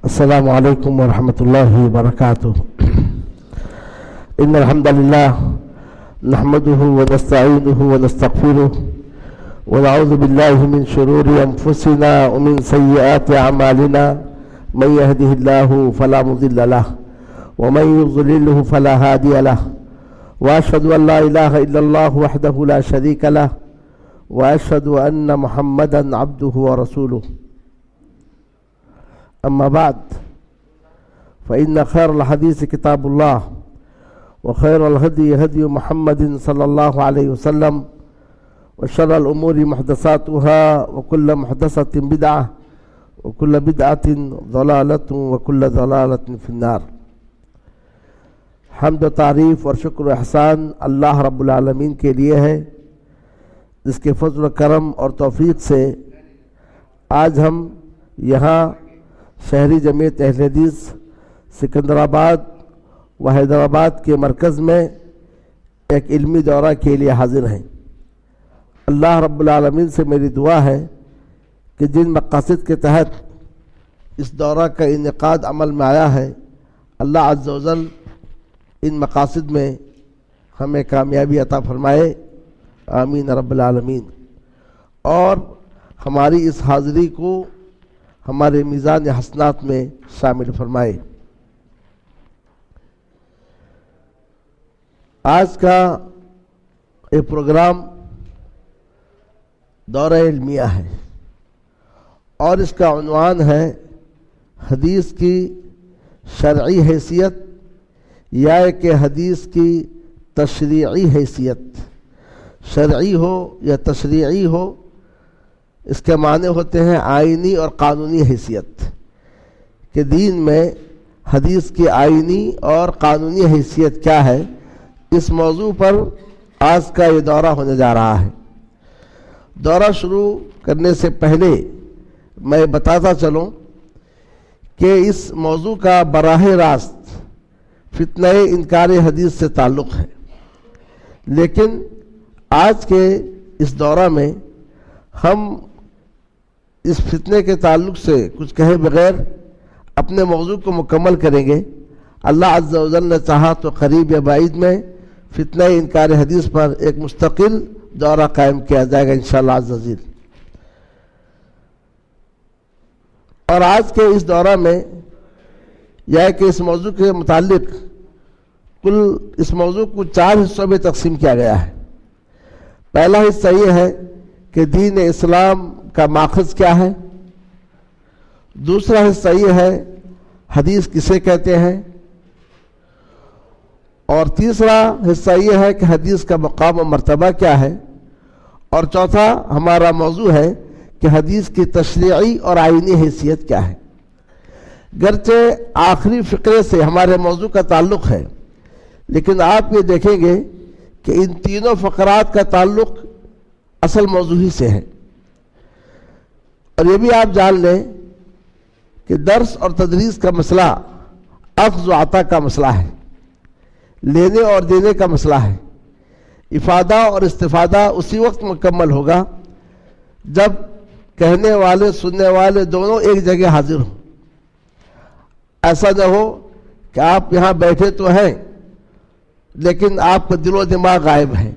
السلام عليكم ورحمة الله وبركاته. إن الحمد لله نحمده ونستعينه ونستغفره ونعوذ بالله من شرور أنفسنا ومن سيئات أعمالنا. من يهده الله فلا مضل له ومن يضلله فلا هادي له، وأشهد أن لا إله إلا الله وحده لا شريك له، وأشهد أن محمدا عبده ورسوله. أما بعد، فإن خير الحديث كتاب الله، وخير الهدي هدي محمد صلى الله عليه وسلم، وشر الأمور محدثاتها، وكل محدثة بدعة، وكل بدعة ضلالة، وكل ضلالة في النار. حمد و تعریف اور شکر و احسان اللہ رب العالمین کے لیے ہے، جس کے فضل و کرم اور توفیق سے آج ہم یہاں شہری جمعیت اہل حدیث سکندرآباد و حیدرآباد کے مرکز میں ایک علمی دورہ کے لیے حاضر ہیں۔ اللہ رب العالمین سے میری دعا ہے کہ جن مقاصد کے تحت اس دورہ کا انعقاد عمل میں آیا ہے، اللہ عز و جل ان مقاصد میں ہمیں کامیابی عطا فرمائے، آمین رب العالمین، اور ہماری اس حاضری کو ہمارے میزان حسنات میں شامل فرمائے۔ آج کا یہ پروگرام دورہ علمیہ ہے اور اس کا عنوان ہے حدیث کی شرعی حیثیت یا کہ حدیث کی تشریعی حیثیت۔ شرعی ہو یا تشریعی ہو، اس کے معنی ہوتے ہیں آئینی اور قانونی حیثیت، کہ دین میں حدیث کی آئینی اور قانونی حیثیت کیا ہے۔ اس موضوع پر آج کا یہ دورہ ہونے جا رہا ہے۔ دورہ شروع کرنے سے پہلے میں بتاتا چلوں کہ اس موضوع کا براہ راست فتنہ انکار حدیث سے تعلق ہے، لیکن آج کے اس دورہ میں ہم اس فتنے کے تعلق سے کچھ کہے بغیر اپنے موضوع کو مکمل کریں گے۔ اللہ عز و جل نے چاہا تو قریب یا بعید میں فتنہ انکار حدیث پر ایک مستقل دورہ قائم کیا جائے گا انشاءاللہ عز و جل۔ اور آج کے اس دورہ میں یہ کہ اس موضوع کے متعلق کل اس موضوع کو 4 حصوں میں تقسیم کیا گیا ہے۔ پہلا حصہ یہ ہے کہ دین اسلام کا ماخذ کیا ہے، دوسرا حصہ یہ ہے حدیث کسے کہتے ہیں، اور تیسرا حصہ یہ ہے کہ حدیث کا مقام و مرتبہ کیا ہے، اور چوتھا ہمارا موضوع ہے کہ حدیث کی تشریعی اور آئینی حیثیت کیا ہے۔ گرچہ آخری فقرے سے ہمارے موضوع کا تعلق ہے، لیکن آپ یہ دیکھیں گے کہ ان تینوں فقرات کا تعلق اصل موضوع ہی سے ہے۔ اور یہ بھی آپ جان لیں کہ درس اور تدریس کا مسئلہ اخذ و عطا کا مسئلہ ہے، لینے اور دینے کا مسئلہ ہے۔ افادہ اور استفادہ اسی وقت مکمل ہوگا جب کہنے والے سننے والے دونوں ایک جگہ حاضر ہوں۔ ایسا نہ ہو کہ آپ یہاں بیٹھے تو ہیں لیکن آپ کا دل و دماغ غائب ہے،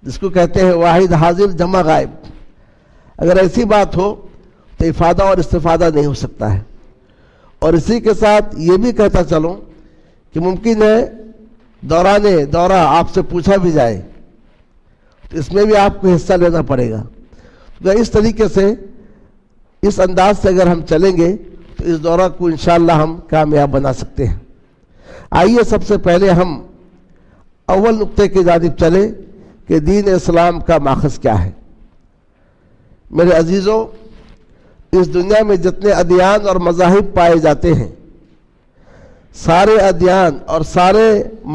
جس کو کہتے ہیں واحد حاضر جمع غائب۔ اگر ایسی بات ہو تو افادہ اور استفادہ نہیں ہو سکتا ہے۔ اور اسی کے ساتھ یہ بھی کہتا چلوں کہ ممکن ہے دوران دورہ آپ سے پوچھا بھی جائے تو اس میں بھی آپ کو حصہ لینا پڑے گا۔ تو اس طریقے سے اس انداز سے اگر ہم چلیں گے تو اس دورہ کو انشاءاللہ ہم کامیاب بنا سکتے ہیں۔ آئیے سب سے پہلے ہم اول نقطے کی جانب چلیں کہ دین اسلام کا ماخذ کیا ہے۔ میرے عزیزوں، اس دنیا میں جتنے ادیان اور مذاہب پائے جاتے ہیں، سارے ادیان اور سارے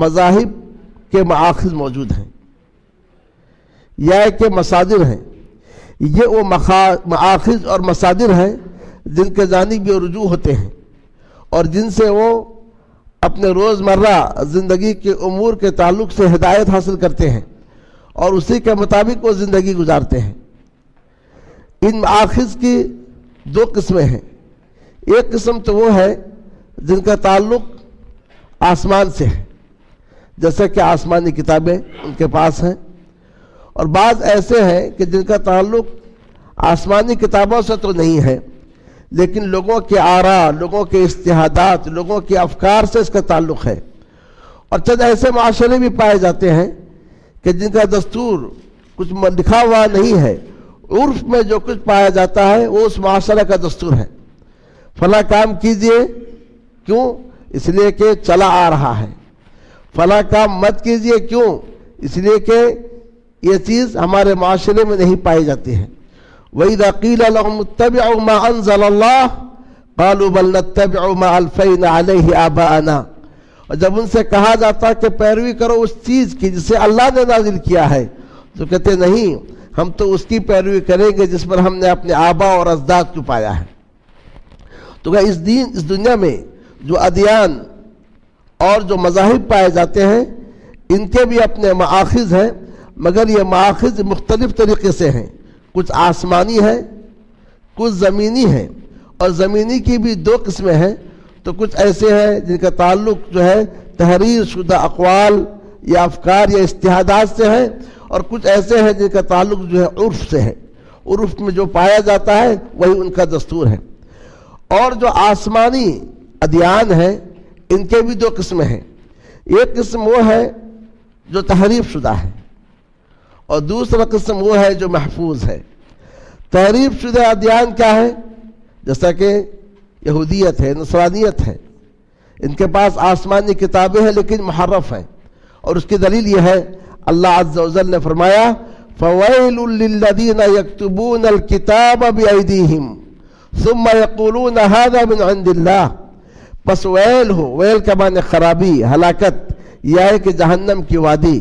مذاہب کے مآخذ موجود ہیں یا کہ مصادر ہیں۔ یہ وہ مآخذ اور مصادر ہیں جن کے جانب یہ رجوع ہوتے ہیں اور جن سے وہ اپنے روزمرہ زندگی کے امور کے تعلق سے ہدایت حاصل کرتے ہیں اور اسی کے مطابق وہ زندگی گزارتے ہیں۔ ان مآخذ کی دو قسمیں ہیں، ایک قسم تو وہ ہے جن کا تعلق آسمان سے ہے، جیسے کہ آسمانی کتابیں ان کے پاس ہیں، اور بعض ایسے ہیں کہ جن کا تعلق آسمانی کتابوں سے تو نہیں ہے، لیکن لوگوں کے آراء، لوگوں کے اجتہادات، لوگوں کے افکار سے اس کا تعلق ہے۔ اور چند ایسے معاشرے بھی پائے جاتے ہیں کہ جن کا دستور کچھ لکھا ہوا نہیں ہے، عرف میں جو کچھ پایا جاتا ہے وہ اس معاشرے کا دستور ہے۔ فلاں کام کیجئے، کیوں؟ اس لیے کہ چلا آ رہا ہے۔ فلاں کام مت کیجئے، کیوں؟ اس لیے کہ یہ چیز ہمارے معاشرے میں نہیں پائی جاتی ہے۔ وَإِذَا قِيلَ لَهُمُ اتَّبِعُوا مَا أَنزَلَ اللَّهُ قَالُوا بَلْ نَتَّبِعُ مَا أَلْفَيْنَا عَلَيْهِ آبَاءَنَا، اور جب ان سے کہا جاتا کہ پیروی کرو اس چیز کی جسے اللہ نے نازل کیا ہے، تو کہتے نہیں، ہم تو اس کی پیروی کریں گے جس پر ہم نے اپنے آباء اور اجداد کو پایا ہے۔ تو کہ اس دنیا میں جو ادیان اور جو مذاہب پائے جاتے ہیں ان کے بھی اپنے مآخذ ہیں، مگر یہ مآخذ مختلف طریقے سے ہیں۔ کچھ آسمانی ہیں، کچھ زمینی ہیں، اور زمینی کی بھی دو قسمیں ہیں۔ تو کچھ ایسے ہیں جن کا تعلق جو ہے تحریر شدہ اقوال یا افکار یا اجتہادات سے ہے، اور کچھ ایسے ہیں جن کا تعلق جو ہے عرف سے ہے، عرف میں جو پایا جاتا ہے وہی ان کا دستور ہے۔ اور جو آسمانی ادیان ہیں ان کے بھی دو قسمیں ہیں۔ ایک قسم وہ ہے جو تحریف شدہ ہے، اور دوسرا قسم وہ ہے جو محفوظ ہے۔ تحریف شدہ ادیان کیا ہے؟ جیسا کہ یہودیت ہے، نصرانیت ہے، ان کے پاس آسمانی کتابیں ہیں لیکن محرف ہیں، اور اس کی دلیل یہ ہے اللہ عز و جل نے فرمایا فَوَيْلٌ لِّلَّذِينَ يَكْتُبُونَ الْكِتَابَ بِأَيْدِيهِمْ ثُمَّ يَقُولُونَ هَذَا مِنْ عِنْدِ اللَّهِ، پس ویل ہو، ویل کا معنی خرابی، ہلاکت، یہ ہے کہ جہنم کی وادی،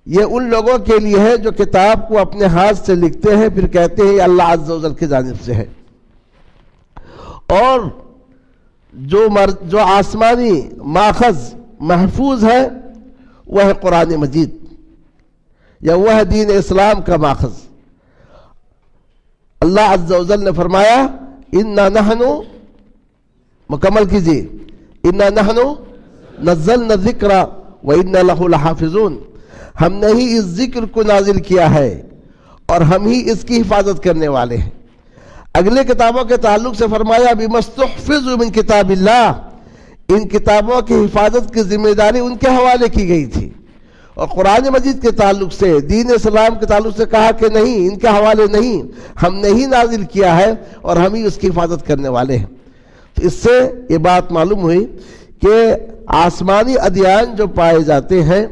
یہ ان لوگوں کے لیے ہے جو کتاب کو اپنے ہاتھ سے لکھتے ہیں پھر کہتے ہیں یہ اللہ عز و جل کی جانب سے ہے۔ اور جو آسمانی ماخذ محفوظ ہے وہ ہے قرآن مجید، یا وہ ہے دین اسلام کا ماخذ۔ اللہ عز و جل نے فرمایا اِنَّا نَحْنُ، مکمل کیجئے، اِنَّا نَحْنُ نَزَّلْنَا الذِّكْرَ وَإِنَّا لَهُ لَحَافِظُونَ، ہم نے ہی اس ذکر کو نازل کیا ہے اور ہم ہی اس کی حفاظت کرنے والے ہیں۔ اگلے کتابوں کے تعلق سے فرمایا بِمَسْتُحْفِظُ مِن کتاب اللہ، ان کتابوں کی حفاظت کی ذمہ داری ان کے حوالے کی گئی تھی۔ اور قرآن مجید کے تعلق سے، دین اسلام کے تعلق سے کہا کہ نہیں، ان کے حوالے نہیں، ہم نے ہی نازل کیا ہے اور ہم ہی اس کی حفاظت کرنے والے ہیں۔ تو اس سے یہ بات معلوم ہوئی کہ آسمانی ادیان جو پائے جاتے ہیں،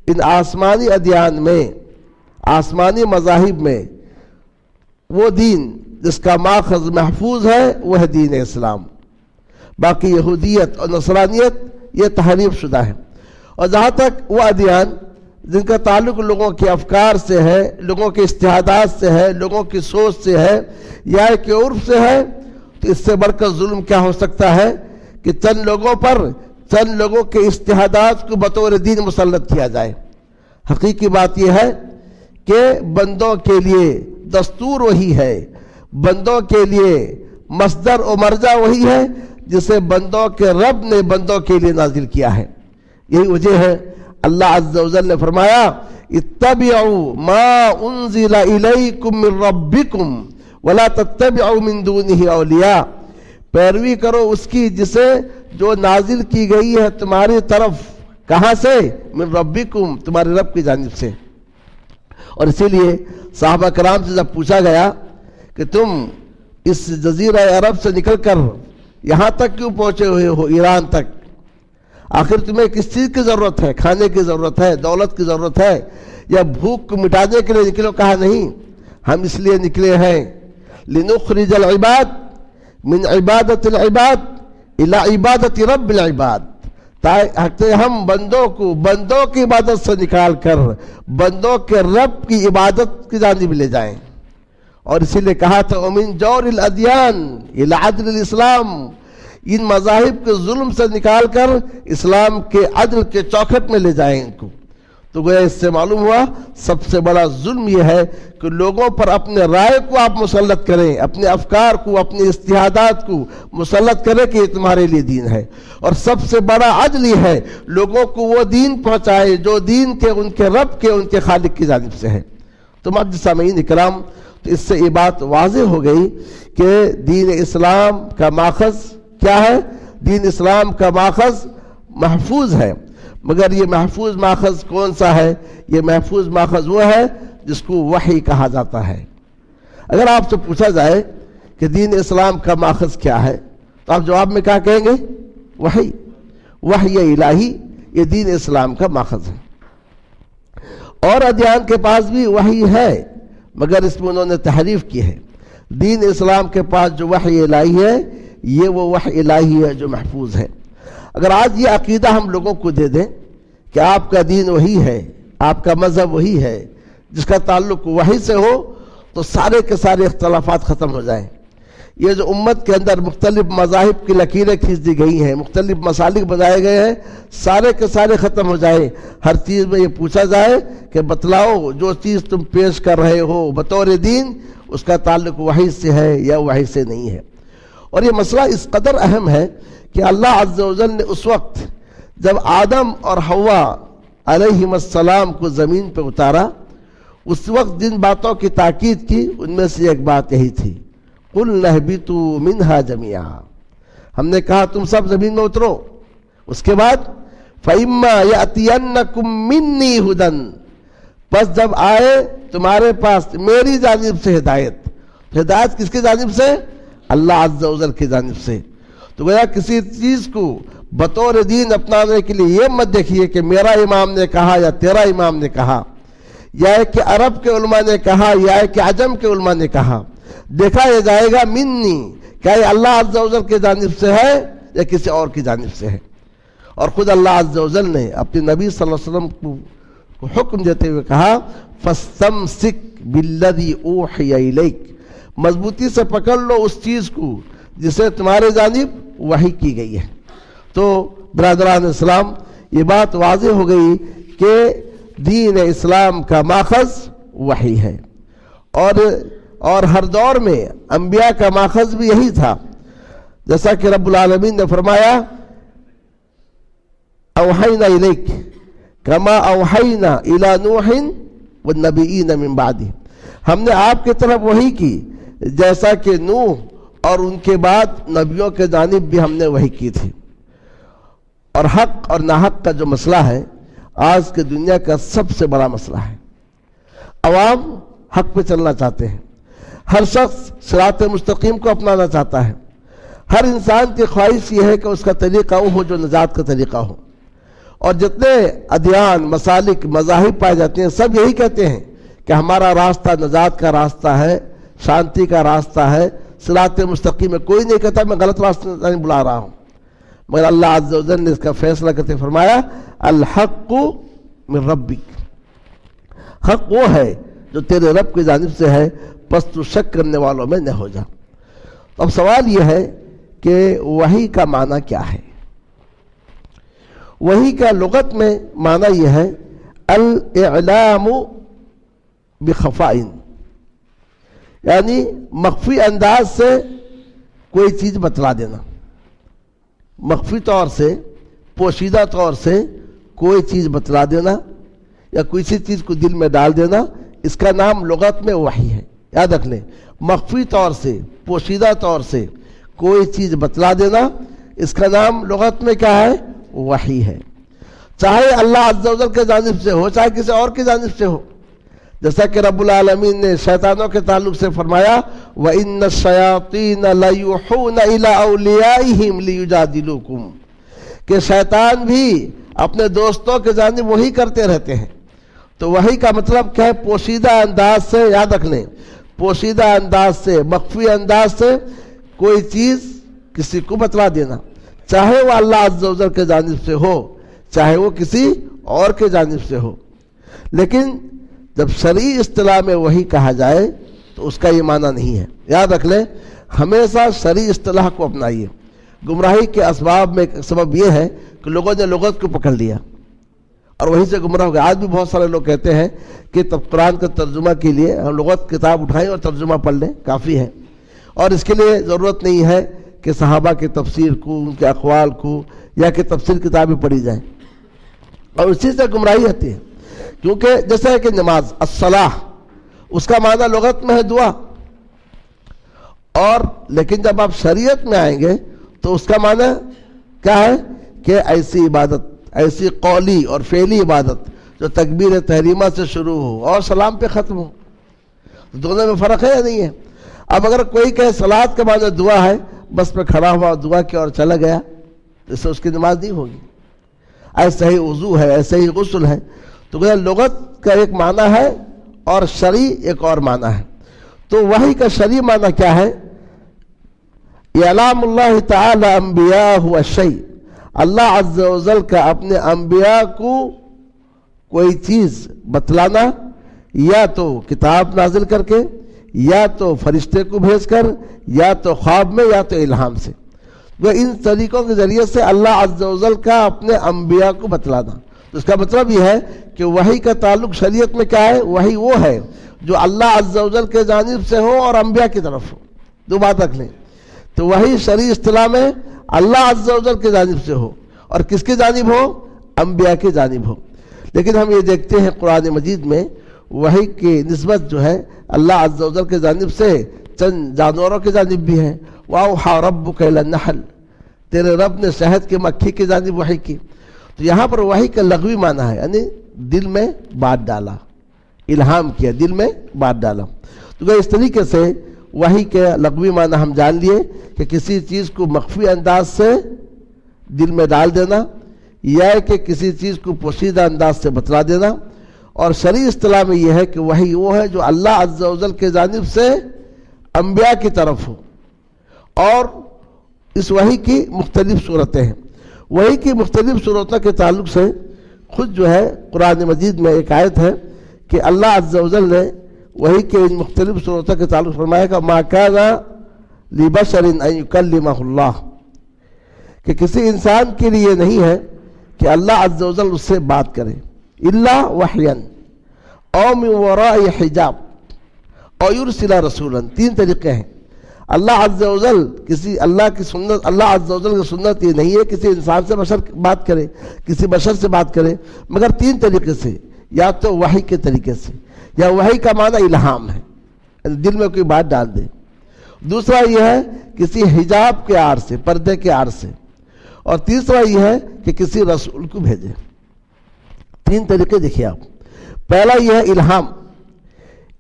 ان آسمانی ادیان میں، آسمانی مذاہب میں، وہ دین جس کا ماخذ محفوظ ہے وہ ہے دین اسلام۔ باقی یہودیت اور نصرانیت یہ تحریف شدہ ہے۔ اور جہاں تک وہ ادیان جن کا تعلق لوگوں کے افکار سے ہے، لوگوں کے اجتہادات سے ہے، لوگوں کی سوچ سے ہے، یا کہ عرف سے ہے، تو اس سے بڑھ کر ظلم کیا ہو سکتا ہے کہ چند لوگوں پر، چند لوگوں کے اجتہادات کو بطور دین مسلط کیا جائے۔ حقیقی بات یہ ہے کہ بندوں کے لیے دستور وہی ہے، بندوں کے لیے مصدر و مرجع وہی ہے جسے بندوں کے رب نے بندوں کے لیے نازل کیا ہے۔ یہی وجہ ہے اللہ عز و جل نے فرمایا اتبعوا ما انزل الیکم من ربکم ولا تتبعوا من دونه اولیاء، پیروی کرو اس کی جسے جو نازل کی گئی ہے تمہاری طرف، کہاں سے؟ من ربکم، تمہارے رب کی جانب سے۔ اور اسی لیے صحابہ کرام سے جب پوچھا گیا کہ تم اس جزیرہ عرب سے نکل کر یہاں تک کیوں پہنچے ہوئے ہو، ایران تک، آخر تمہیں کس چیز کی ضرورت ہے؟ کھانے کی ضرورت ہے، دولت کی ضرورت ہے، یا بھوک کو مٹانے کے لیے نکلو؟ کہا نہیں، ہم اس لیے نکلے ہیں لنخرج العباد من عبادت العباد الى عبادت رب العباد، تاکہ ہم بندوں کی عبادت سے نکال کر بندوں کے رب کی عبادت کی جانب لے جائیں۔ اور اسی لیے کہا تھا وَمِن جَوْرِ الْأَدْيَانِ إِلَى عَدْلِ الْإِسْلَامِ، ان مذاہب کے ظلم سے نکال کر اسلام کے عدل کے چوکھٹ میں لے جائیں ان کو۔ تو گویا اس سے معلوم ہوا سب سے بڑا ظلم یہ ہے کہ لوگوں پر اپنے رائے کو آپ مسلط کریں، اپنے افکار کو، اپنے اجتہادات کو مسلط کریں کہ یہ تمہارے لیے دین ہے، اور سب سے بڑا عدل یہ ہے لوگوں کو وہ دین پہنچائے جو دین کے ان کے رب کے ان کے خالق کی جانب سے ہے۔ تو معزز سامعین اکرام، تو اس سے یہ بات واضح ہو گئی کہ دین اسلام کا ماخذ کیا ہے؟ دین اسلام کا ماخذ محفوظ ہے، مگر یہ محفوظ ماخذ کون سا ہے؟ یہ محفوظ ماخذ وہ ہے جس کو وحی کہا جاتا ہے۔ اگر آپ سے پوچھا جائے کہ دین اسلام کا ماخذ کیا ہے تو آپ جواب میں کیا کہیں گے؟ وحی۔ وحی الہی یہ دین اسلام کا ماخذ ہے۔ اور ادیان کے پاس بھی وحی ہے مگر اس میں انہوں نے تحریف کی ہے۔ دین اسلام کے پاس جو وحی الہی ہے یہ وہ وحی الہی ہے جو محفوظ ہے۔ اگر آج یہ عقیدہ ہم لوگوں کو دے دیں کہ آپ کا دین وہی ہے، آپ کا مذہب وہی ہے، جس کا تعلق وحی سے ہو، تو سارے کے سارے اختلافات ختم ہو جائیں۔ یہ جو امت کے اندر مختلف مذاہب کی لکیریں کھینچ دی گئی ہیں، مختلف مسالک بنائے گئے ہیں، سارے کے سارے ختم ہو جائیں۔ ہر چیز میں یہ پوچھا جائے کہ بتلاؤ جو چیز تم پیش کر رہے ہو بطور دین اس کا تعلق وحی سے ہے یا وحی سے نہیں ہے۔ اور یہ مسئلہ اس قدر اہم ہے کہ اللہ عز و جل نے اس وقت جب آدم اور حوا علیہم السلام کو زمین پہ اتارا، اس وقت جن باتوں کی تاکید کی ان میں سے ایک بات یہی تھی، قُلْ اهْبِطُوا مِنْهَا جَمِيعًا، ہم نے کہا تم سب زمین میں اترو۔ اس کے بعد فَإِمَّا يَأْتِيَنَّكُمْ مِنِّي هُدًى، پس جب آئے تمہارے پاس میری جانب سے ہدایت۔ ہدایت کس کی جانب سے؟ اللہ عز و جل کی جانب سے۔ تو گویا کسی چیز کو بطور دین اپنانے کے لیے یہ مت دیکھیے کہ میرا امام نے کہا یا تیرا امام نے کہا، یا کہ عرب کے علماء نے کہا یا کہ عجم کے علماء نے کہا۔ دیکھا یہ جائے گا منی، کیا یہ اللہ عز و جل کی جانب سے ہے یا کسی اور کی جانب سے ہے۔ اور خود اللہ عز و جل نے اپنے نبی صلی اللہ علیہ وسلم کو حکم دیتے ہوئے کہا فَاسْتَمْسِكْ بِالَّذِي أُوحِيَ إِلَيْكَ، مضبوطی سے پکڑ لو اس چیز کو جسے تمہارے جانب وحی کی گئی ہے۔ تو برادران اسلام، یہ بات واضح ہو گئی کہ دین اسلام کا ماخذ وحی ہے، اور ہر دور میں انبیاء کا ماخذ بھی یہی تھا، جیسا کہ رب العالمین نے فرمایا اوحینا الیک کما اوحینا الی نوح والنبیین من بعدہ، ہم نے آپ کی طرف وحی کی جیسا کہ نوح اور ان کے بعد نبیوں کے جانب بھی ہم نے وحی کی تھی۔ اور حق اور ناحق کا جو مسئلہ ہے آج کی دنیا کا سب سے بڑا مسئلہ ہے۔ عوام حق پہ چلنا چاہتے ہیں، ہر شخص صراط مستقیم کو اپنانا چاہتا ہے، ہر انسان کی خواہش یہ ہے کہ اس کا طریقہ وہ ہو جو نجات کا طریقہ ہو۔ اور جتنے ادیان، مسالک، مذاہب پائے جاتے ہیں سب یہی کہتے ہیں کہ ہمارا راستہ نجات کا راستہ ہے، شانتی کا راستہ ہے، صراط مستقیم ہے۔ کوئی نہیں کہتا میں غلط راستہ نہیں بلا رہا ہوں، مگر اللہ عز و جل نے اس کا فیصلہ کرتے فرمایا الحق من ربک، حق وہ ہے جو تیرے رب کی جانب سے ہے، پس تو شک کرنے والوں میں نہ ہو جا۔ تو اب سوال یہ ہے کہ وحی کا معنی کیا ہے؟ وحی کا لغت میں معنی یہ ہے الاعلام بخفاء، یعنی مخفی انداز سے کوئی چیز بتلا دینا، مخفی طور سے، پوشیدہ طور سے کوئی چیز بتلا دینا یا کسی چیز کو دل میں ڈال دینا، اس کا نام لغت میں وحی ہے۔ یاد رکھ لیں، مخفی طور سے، پوشیدہ طور سے کوئی چیز بتلا دینا، اس کا نام لغت میں کیا ہے؟ وحی ہے، چاہے اللہ عز و جل کے جانب سے ہو چاہے کسی اور کی جانب سے ہو۔ جیسا کہ رب العالمین نے شیطانوں کے تعلق سے فرمایا وَإِنَّ الشَّيَاطِينَ لَيُوحُونَ إِلَىٰ أَوْلِيَائِهِمْ لِيُجَادِلُوكُمْ، کہ شیطان بھی اپنے دوستوں کے جانب وہی کرتے رہتے ہیں۔ تو وحی کا مطلب کیا ہے؟ پوشیدہ انداز سے، یاد رکھ لیں، پوشیدہ انداز سے، مخفی انداز سے کوئی چیز کسی کو بتلا دینا، چاہے وہ اللہ عز و جل کے جانب سے ہو چاہے وہ کسی اور کے جانب سے ہو۔ لیکن جب شرعی اصطلاح میں وحی کہا جائے تو اس کا یہ معنی نہیں ہے۔ یاد رکھ لیں، ہمیشہ شرعی اصطلاح کو اپنائیے۔ گمراہی کے اسباب میں ایک سبب یہ ہے کہ لوگوں نے لغت کو پکڑ لیا اور وہیں سے گمراہ ہو گئے. آج بھی بہت سارے لوگ کہتے ہیں کہ تب قرآن کا ترجمہ کے لیے ہم لغت کتاب اٹھائیں اور ترجمہ پڑھ لیں کافی ہے, اور اس کے لیے ضرورت نہیں ہے کہ صحابہ کی تفسیر کو, ان کے اقوال کو, یا کہ تفسیر کتابیں پڑھی جائیں, اور اسی سے گمراہی آتی ہے. کیونکہ جیسا ہے کہ نماز الصلاح اس کا معنی لغت میں ہے دعا, اور لیکن جب آپ شریعت میں آئیں گے تو اس کا معنی کیا ہے کہ ایسی عبادت, ایسی قولی اور فعلی عبادت جو تکبیر تحریمہ سے شروع ہو اور سلام پہ ختم ہو. دونوں میں فرق ہے یا نہیں ہے؟ اب اگر کوئی کہے صلاۃ کا معنی دعا ہے, بس پہ کھڑا ہوا دعا کیا اور چلا گیا, تو اس سے اس کی نماز نہیں ہوگی. ایسا ہی وضو ہے, ایسا ہی غسل ہے. تو لغت کا ایک معنی ہے اور شرعی ایک اور معنی ہے. تو وحی کا شرعی معنی کیا ہے؟ اعلام اللہ تعالی انبیاء الشیء, اللہ عز و جل کا اپنے انبیاء کو کوئی چیز بتلانا, یا تو کتاب نازل کر کے, یا تو فرشتے کو بھیج کر, یا تو خواب میں, یا تو الہام سے. وہ ان طریقوں کے ذریعے سے اللہ عز و جل کا اپنے انبیاء کو بتلانا. تو اس کا مطلب یہ ہے کہ وحی کا تعلق شریعت میں کیا ہے؟ وحی وہ ہے جو اللہ عز و جل کے جانب سے ہو اور انبیاء کی طرف ہو. دو بات رکھ لیں. تو وحی شرعی اصطلاح میں اللہ عز و جل کے جانب سے ہو, اور کس کی جانب ہو؟ انبیاء کی جانب ہو. لیکن ہم یہ دیکھتے ہیں قرآن مجید میں وحی کی نسبت جو ہے اللہ عز و جل کے جانب سے چند جانوروں کی جانب بھی ہے. وَأَوْحَىٰ رَبُّكَ إِلَى النَّحْلِ, تیرے رب نے شہد کے مکھی کی جانب وحی کی. تو یہاں پر وحی کا لغوی معنی ہے, یعنی دل میں بات ڈالا, الہام کیا, دل میں بات ڈالا. تو اس طریقے سے وحی کے لغوی معنی ہم جان لیے کہ کسی چیز کو مخفی انداز سے دل میں ڈال دینا, یا کہ کسی چیز کو پوشیدہ انداز سے بتلا دینا. اور شرعی اصطلاح میں یہ ہے کہ وحی وہ ہے جو اللہ عز و جل کے جانب سے انبیاء کی طرف ہو. اور اس وحی کی مختلف صورتیں ہیں. وحی کی مختلف صورتوں کے تعلق سے خود جو ہے قرآن مجید میں ایک آیت ہے کہ اللہ عز و جل نے وحی کے ان مختلف صورتوں کے تعلق فرمایا کہ مَا كَانَ لِبَشَرٍ أَن يُكَلِّمَهُ اللَّهُ, کہ کسی انسان کے لیے نہیں ہے کہ اللہ عز و جل اس سے بات کرے, إِلَّا وَحْيًا أَوْ مِن وَرَاءِ حِجَابٍ أَوْ يُرْسِلَ رَسُولًا. تین طریقے ہیں. اللہ عز و جل کسی اللہ کی سنت, اللہ عز و جل کی سنت یہ نہیں ہے کسی انسان سے بشر بات کرے, کسی بشر سے بات کرے, مگر تین طریقے سے, یا تو وحی کے طریقے سے, یا وحی کا معنی الہام ہے, دل میں کوئی بات ڈال دے. دوسرا یہ ہے کسی حجاب کے آڑ سے, پردے کے آڑ سے. اور تیسرا یہ ہے کہ کسی رسول کو بھیجے. تین طریقے دیکھیے آپ. پہلا یہ ہے الہام.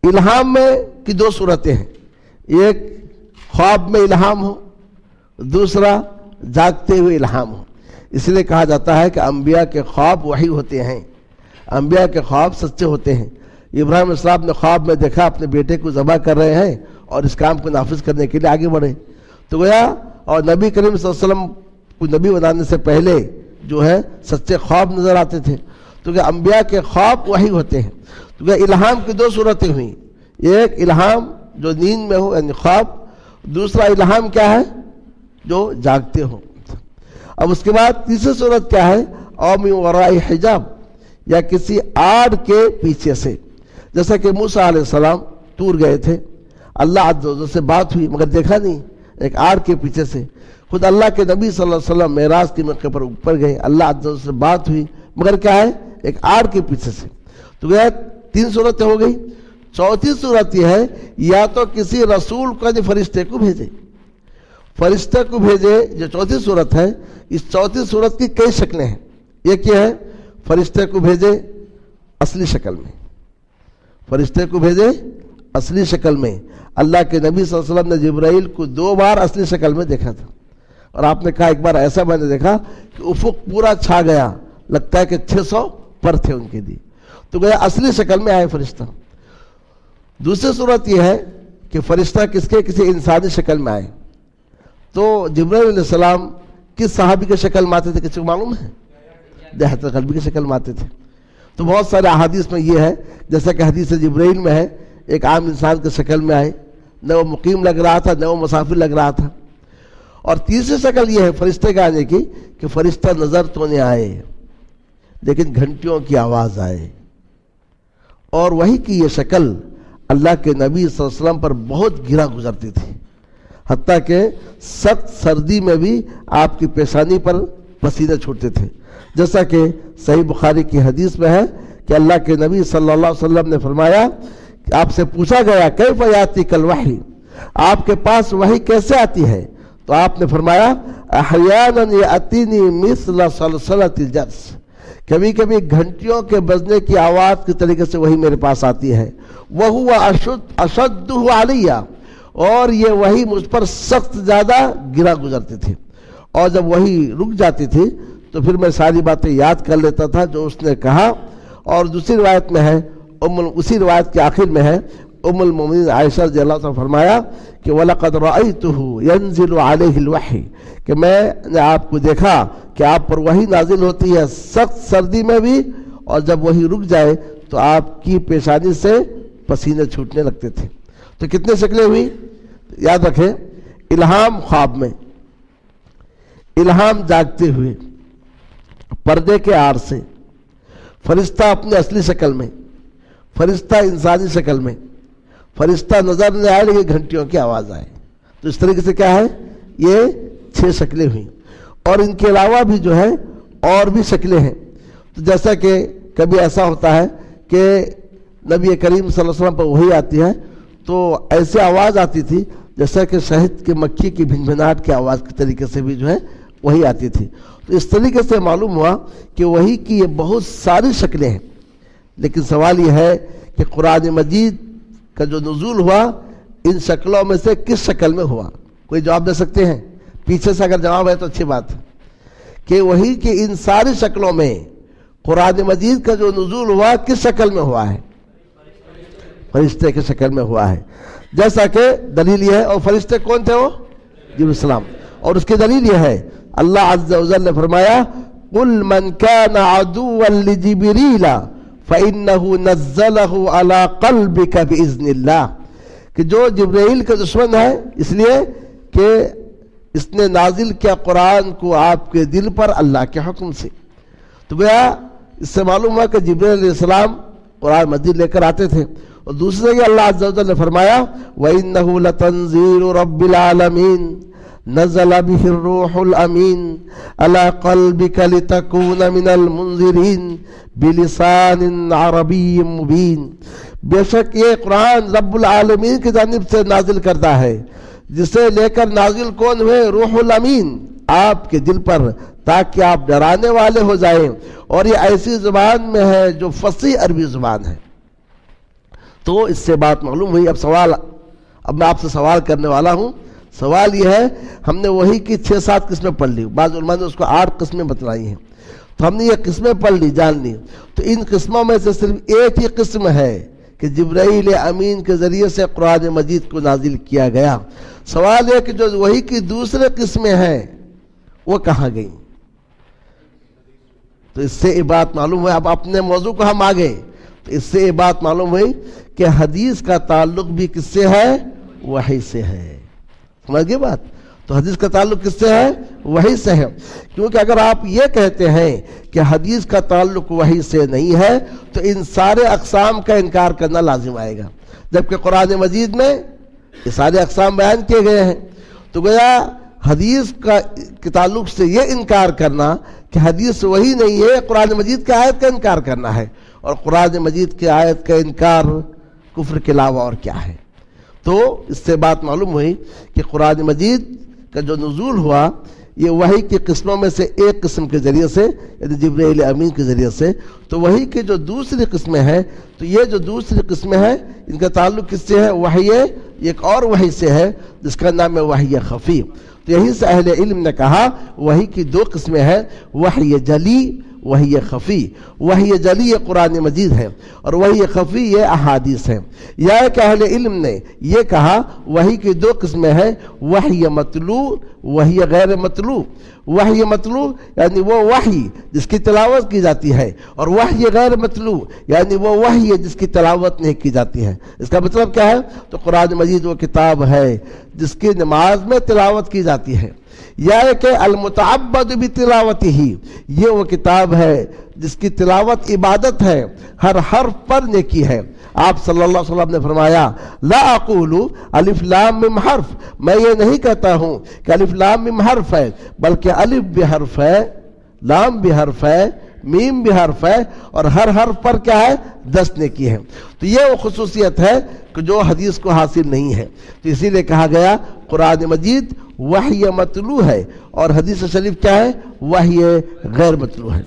الہام میں کی دو صورتیں ہیں, ایک خواب میں الہام ہو, دوسرا جاگتے ہوئے الہام ہو. اس لیے کہا جاتا ہے کہ انبیاء کے خواب وحی ہوتے ہیں, انبیاء کے خواب سچے ہوتے ہیں. ابراہیم علیہ السلام نے خواب میں دیکھا اپنے بیٹے کو ذبح کر رہے ہیں اور اس کام کو نافذ کرنے کے لیے آگے بڑھے. تو گویا اور نبی کریم صلی اللہ علیہ وسلم کو نبی بنانے سے پہلے جو ہے سچے خواب نظر آتے تھے. تو کہ انبیاء کے خواب وحی ہوتے ہیں. تو کہ الہام کی دو صورتیں ہوئیں, ایک الہام جو نیند میں ہو یعنی خواب, دوسرا الہام کیا ہے جو جاگتے ہو. اب اس کے بعد تیسری صورت کیا ہے؟ او من وراء حجاب, یا کسی آڑ کے پیچھے سے. جیسا کہ موسیٰ علیہ السلام طور گئے تھے, اللہ عز و جل سے بات ہوئی مگر دیکھا نہیں, ایک آڑ کے پیچھے سے. خود اللہ کے نبی صلی اللہ علیہ وسلم معراج کے موقع پر اوپر گئے, اللہ عز و جل سے بات ہوئی مگر کیا ہے؟ ایک آڑ کے پیچھے سے. تو یہ تین صورتیں ہو گئی. چوتھی صورت یہ ہے یا تو کسی رسول کو یعنی فرشتے کو بھیجے, فرشتے کو بھیجے, جو چوتھی صورت ہے. اس چوتھی صورت کی کئی شکلیں ہیں. ایک یہ ہے فرشتے کو بھیجے اصلی شکل میں, فرشتے کو بھیجے اصلی شکل میں. اللہ کے نبی صلی اللہ علیہ وسلم نے جبرائیل کو 2 بار اصلی شکل میں دیکھا تھا, اور آپ نے کہا ایک بار ایسا میں نے دیکھا کہ افق پورا چھا گیا, لگتا ہے کہ 600 پر تھے ان کے لیے. تو گیا اصلی شکل میں آئے فرشتہ. دوسری صورت یہ ہے کہ فرشتہ کسی انسانی شکل میں آئے. تو جبرائیل علیہ السلام کس صحابی کے شکل میں آتے تھے کسی کو معلوم ہے؟ دہیۃ القلبی کے شکل میں آتے تھے. تو بہت سارے احادیث میں یہ ہے, جیسا کہ حدیث جبرائیل میں ہے, ایک عام انسان کے شکل میں آئے, نہ وہ مقیم لگ رہا تھا نہ وہ مسافر لگ رہا تھا. اور تیسری شکل یہ ہے فرشتے کے آنے کی کہ فرشتہ نظر تو نہیں آئے, لیکن گھنٹیوں کی آواز آئے، اور وحی کی یہ شکل اللہ کے نبی صلی اللہ علیہ وسلم پر بہت گرا گزرتی تھی، حتیٰ کہ سخت سردی میں بھی آپ کی پیشانی پر پسینے چھوٹتے تھے، جیسا کہ صحیح بخاری کی حدیث میں ہے کہ اللہ کے نبی صلی اللہ علیہ وسلم نے فرمایا کہ آپ سے پوچھا گیا کیف یاتیک الوحی، آپ کے پاس وحی کیسے آتی ہے؟ تو آپ نے فرمایا احیانا یاتینی مثل صلصلۃ الجرس، کبھی کبھی گھنٹیوں کے بجنے کی آواز کے طریقے سے وحی میرے پاس آتی ہے، وَهُوَ أَشَدُّهُ عَلَيَّ، اور یہ وحی مجھ پر سخت زیادہ گرا گزرتی تھی، اور جب وحی رک جاتی تھی تو پھر میں ساری باتیں یاد کر لیتا تھا جو اس نے کہا۔ اور دوسری روایت میں ہے، اسی روایت کے آخر میں ہے، ام المومنین عائشہ رضی اللہ عنہا فرمایا کہ وَلَقَدْ رَأَيْتُهُ يَنزِلُ عَلَيْهِ الْوَحْيِ، کہ میں نے آپ کو دیکھا کہ آپ پر وحی نازل ہوتی ہے سخت سردی میں بھی، اور جب وحی رک جائے تو آپ کی پیشانی سے پسینے چھوٹنے لگتے تھے۔ تو کتنے شکلیں ہوئی؟ یاد رکھیں، الہام خواب میں، الہام جاگتے ہوئے، پردے کے آڑ سے، فرشتہ اپنے اصلی شکل میں، فرشتہ انسانی شکل میں، فرشتہ نظر نہیں آئے لیکن گھنٹیوں کی آواز آئے۔ تو اس طریقے سے کیا ہے، یہ 6 شکلیں ہوئیں، اور ان کے علاوہ بھی جو ہے اور بھی شکلیں ہیں۔ تو جیسا کہ کبھی ایسا ہوتا ہے کہ نبی کریم صلی اللہ علیہ وسلم پر وحی آتی ہے تو ایسے آواز آتی تھی جیسا کہ شہد کی مکھی کی بھنبھناہٹ کی آواز کے طریقے سے بھی جو ہے وحی آتی تھی۔ تو اس طریقے سے معلوم ہوا کہ وحی کی یہ بہت ساری شکلیں ہیں، لیکن سوال یہ ہے کہ قرآن مجید کا جو نزول ہوا ان شکلوں میں سے کس شکل میں ہوا؟ کوئی جواب دے سکتے ہیں؟ پیچھے سے اگر جواب ہے تو اچھی بات ہے کہ وحی کی ان ساری شکلوں میں قرآن مجید کا جو نزول ہوا کس شکل میں ہوا ہے؟ فرشتے کی شکل میں ہوا ہے، جیسا کہ دلیل یہ ہے۔ اور فرشتے کون تھے؟ وہ جبرائیل السلام، اور اس کی دلیل یہ ہے اللہ عز و جل نے فرمایا قُلْ مَنْ كَانَ عَدُوًّا لِجِبْرِيلَ فَإِنَّهُ نَزَّلَهُ عَلَىٰ قَلْبِكَ بِإِذْنِ اللَّهِ، کہ جو جبرائیل کا دشمن ہے اس لیے کہ اس نے نازل کیا قرآن کو آپ کے دل پر اللہ کے حکم سے۔ تو گویا اس سے معلوم ہوا کہ جبرائیل علیہ السلام قرآن مجید لے کر آتے تھے، اور دوسرے کہ اللہ عز و جل نے فرمایا وَإِنَّهُ لَتَنزِيلُ رَبِّ الْعَالَمِينَ نزل به الروح الامین علی قلبک لتکون من المنذرین بلسان عربی مبین، بے شک یہ قرآن رب العالمین کی جانب سے نازل کردہ ہے، جسے لے کر نازل کون ہوئے؟ روح الامین آپ کے دل پر، تاکہ آپ ڈرانے والے ہو جائیں، اور یہ ایسی زبان میں ہے جو فصیح عربی زبان ہے۔ تو اس سے بات معلوم ہوئی۔ اب میں آپ سے سوال کرنے والا ہوں۔ سوال یہ ہے، ہم نے وحی کی 6-7 قسمیں پڑھ لی، بعض علماء نے اس کو 8 قسمیں بتلائی ہیں، تو ہم نے یہ قسمیں پڑھ لی، جان لی۔ تو ان قسموں میں سے صرف ایک ہی قسم ہے کہ جبرائیل امین کے ذریعے سے قرآن مجید کو نازل کیا گیا۔ سوال ہے کہ جو وحی کی دوسرے قسمیں ہیں وہ کہاں گئیں؟ تو اس سے یہ بات معلوم ہے، اب اپنے موضوع کو ہم آگے، تو اس سے یہ بات معلوم ہوئی کہ حدیث کا تعلق بھی کس سے ہے؟ وحی سے ہے۔ سمجھ گئے بات؟ تو حدیث کا تعلق کس سے ہے؟ وحی سے ہے، کیونکہ اگر آپ یہ کہتے ہیں کہ حدیث کا تعلق وحی سے نہیں ہے تو ان سارے اقسام کا انکار کرنا لازم آئے گا، جبکہ قرآن مجید میں یہ سارے اقسام بیان کیے گئے ہیں۔ تو گویا حدیث کے تعلق سے یہ انکار کرنا کہ حدیث وحی نہیں ہے، قرآن مجید کی آیت کا انکار کرنا ہے، اور قرآن مجید کی آیت کا انکار کفر کے علاوہ اور کیا ہے؟ تو اس سے بات معلوم ہوئی کہ قرآن مجید کا جو نزول ہوا یہ وحی کی قسموں میں سے ایک قسم کے ذریعے سے، یعنی جبرائیل امین کے ذریعے سے۔ تو وحی کی جو دوسری قسمیں ہیں، تو یہ جو دوسری قسمیں ہیں ان کا تعلق کس سے ہے؟ وحی ایک اور وحی سے ہے جس کا نام ہے وحی خفی۔ تو یہیں سے اہل علم نے کہا وحی کی 2 قسمیں ہیں، وحی جلی، وحی خفی۔ وحی جلی یہ قرآن مجید ہے، اور وحی خفی یہ احادیث ہے۔ یا کہ اہل علم نے یہ کہا وحی کی 2 قسمیں ہیں، وحی مطلوع، وحی غیر مطلوع۔ وحی مطلوع یعنی وہ وحی جس کی تلاوت کی جاتی ہے، اور وحی غیر مطلوع یعنی وہ وحی جس کی تلاوت نہیں کی جاتی ہے۔ اس کا مطلب کیا ہے؟ تو قرآن مجید وہ کتاب ہے جس کی نماز میں تلاوت کی جاتی ہے، یا کہ المتعبد بتلاوتہ، یہ وہ کتاب ہے جس کی تلاوت عبادت ہے، ہر حرف پر نیکی ہے۔ آپ صلی اللہ علیہ وسلم نے فرمایا لا اقول الف لام میم حرف، میں یہ نہیں کہتا ہوں کہ الف لام میم حرف ہے، بلکہ الف بھی حرف ہے، لام بھی حرف ہے، میم بھی حرف ہے، اور ہر حرف پر کیا ہے؟ 10 نیکی ہے۔ تو یہ وہ خصوصیت ہے کہ جو حدیث کو حاصل نہیں ہے، تو اسی لیے کہا گیا قرآن مجید وحی متلو ہے، اور حدیث شریف کیا ہے؟ وحی غیر متلو ہے۔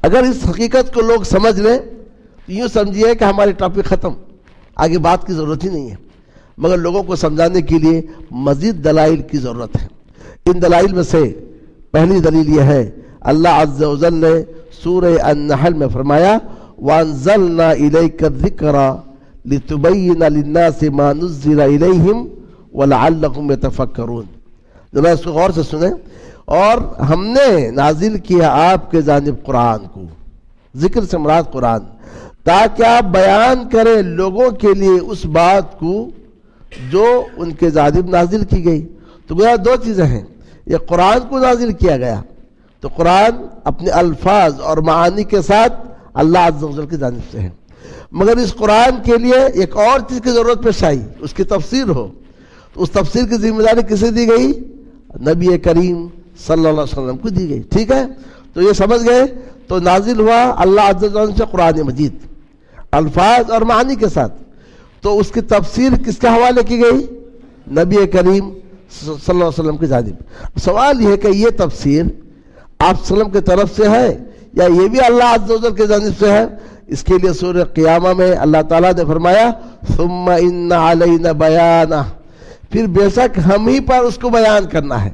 اگر اس حقیقت کو لوگ سمجھ لیں تو یوں سمجھیے کہ ہماری ٹاپک ختم، آگے بات کی ضرورت ہی نہیں ہے، مگر لوگوں کو سمجھانے کے لیے مزید دلائل کی ضرورت ہے۔ ان دلائل میں سے پہلی دلیل یہ ہے، اللہ عز و جل نے سورہ النحل میں فرمایا وَأَنزَلْنَا إِلَيْكَ الذِّكْرَ لِتُبَيِّنَ لِلنَّاسِ مَا نُزِّلَ إِلَيْهِمْ وَلَعَلَّهُمْ يَتَفَكَّرُونَ۔ ذرا اس کو غور سے سنیں، اور ہم نے نازل کیا آپ کے جانب قرآن کو، ذکر سے مراد قرآن، تاکہ آپ بیان کریں لوگوں کے لیے اس بات کو جو ان کے جانب نازل کی گئی۔ تو گویا دو چیزیں ہیں، یہ قرآن کو نازل کیا گیا، تو قرآن اپنے الفاظ اور معانی کے ساتھ اللہ عز و جل کی جانب سے ہے، مگر اس قرآن کے لیے ایک اور چیز کی ضرورت پیش آئی، اس کی تفسیر ہو، تو اس تفسیر کی ذمہ داری کسے دی گئی؟ نبی کریم صلی اللہ علیہ وسلم کو دی گئی۔ ٹھیک ہے، تو یہ سمجھ گئے، تو نازل ہوا اللہ عز و جل سے قرآن مجید الفاظ اور معانی کے ساتھ، تو اس کی تفسیر کس کے حوالے کی گئی؟ نبی کریم صلی اللہ علیہ وسلم کی جانب۔ سوال یہ ہے کہ یہ تفسیر آپ صلی اللہ علیہ وسلم کی طرف سے ہے یا یہ بھی اللہ عز و جل کی جانب سے ہے؟ اس کے لیے سورہ قیامہ میں اللہ تعالیٰ نے فرمایا ثم ان علینا بیانہ، پھر بے شک ہم ہی پر اس کو بیان کرنا ہے۔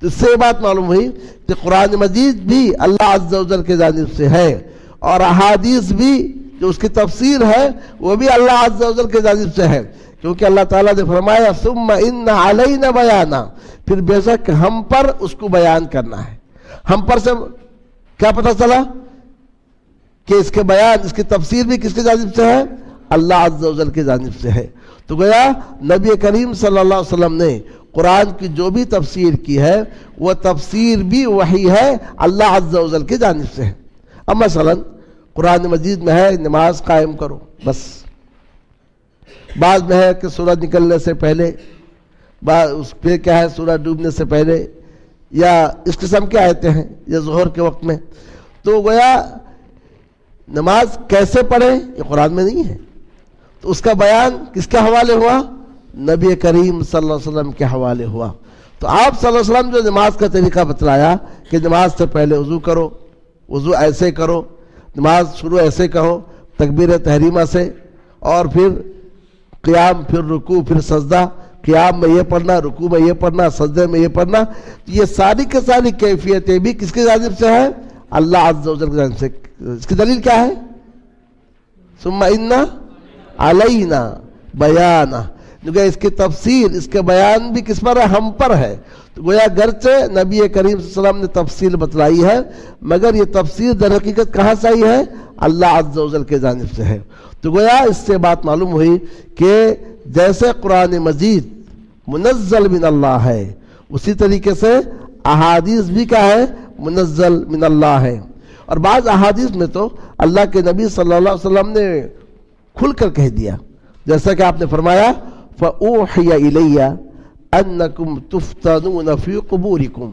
تو اس سے یہ بات معلوم ہوئی کہ قرآن مجید بھی اللہ عز و جل کی جانب سے ہے، اور احادیث بھی جو اس کی تفسیر ہے وہ بھی اللہ عز و جل کی جانب سے ہے، کیونکہ اللہ تعالیٰ نے فرمایا ثم ان علینا بیانہ، پھر بے شک ہم پر اس کو بیان کرنا ہے۔ ہم پر سے کیا پتہ چلا کہ اس کے بیان، اس کی تفسیر بھی کس کی جانب سے ہے؟ اللہ عز و جل کی جانب سے ہے۔ تو گویا نبی کریم صلی اللہ علیہ وسلم نے قرآن کی جو بھی تفسیر کی ہے وہ تفسیر بھی وحی ہے، اللہ عز و جل کی جانب سے ہے۔ اب مثلا قرآن مجید میں ہے نماز قائم کرو، بس بعض میں ہے کہ سورج نکلنے سے پہلے، بعض اس پہ کیا ہے سورج ڈوبنے سے پہلے، یا اس قسم کے آیتیں ہیں، یا ظہر کے وقت میں۔ تو گویا نماز کیسے پڑھیں یہ قرآن میں نہیں ہے، تو اس کا بیان کس کے حوالے ہوا؟ نبی کریم صلی اللہ علیہ وسلم کے حوالے ہوا۔ تو آپ صلی اللہ علیہ وسلم جو نماز کا طریقہ بتلایا کہ نماز سے پہلے وضو کرو، وضو ایسے کرو، نماز شروع ایسے کرو تکبیر تحریمہ سے، اور پھر قیام، پھر رکوع، پھر سجدہ، قیام میں یہ پڑھنا، رکوع میں یہ پڑھنا، سجدے میں یہ پڑھنا، یہ ساری کے ساری کیفیتیں بھی کس کی جانب سے ہے؟ اللہ عز و جل کی جانب سے۔ اس کی دلیل کیا ہے؟ ثم ان علینا بیانہ، جو کہ اس کی تفصیل، اس کے بیان بھی کس پر ہے؟ ہم پر ہے۔ تو گویا گرچہ نبی کریم صلی اللہ علیہ وسلم نے تفصیل بتلائی ہے، مگر یہ تفصیل در حقیقت کہاں سے آئی ہے؟ اللہ عز و جل کے جانب سے ہے۔ تو گویا اس سے بات معلوم ہوئی کہ جیسے قرآن مجید منزل من اللہ ہے، اسی طریقے سے احادیث بھی کیا ہے؟ منزل من اللہ ہے۔ اور بعض احادیث میں تو اللہ کے نبی صلی اللہ علیہ وسلم نے کھل کر کہہ دیا، جیسا کہ آپ نے فرمایا فَأُوحِيَ إِلَيَّ أَنَّكُمْ تُفْتَنُونَ فِي قُبُورِكُمْ،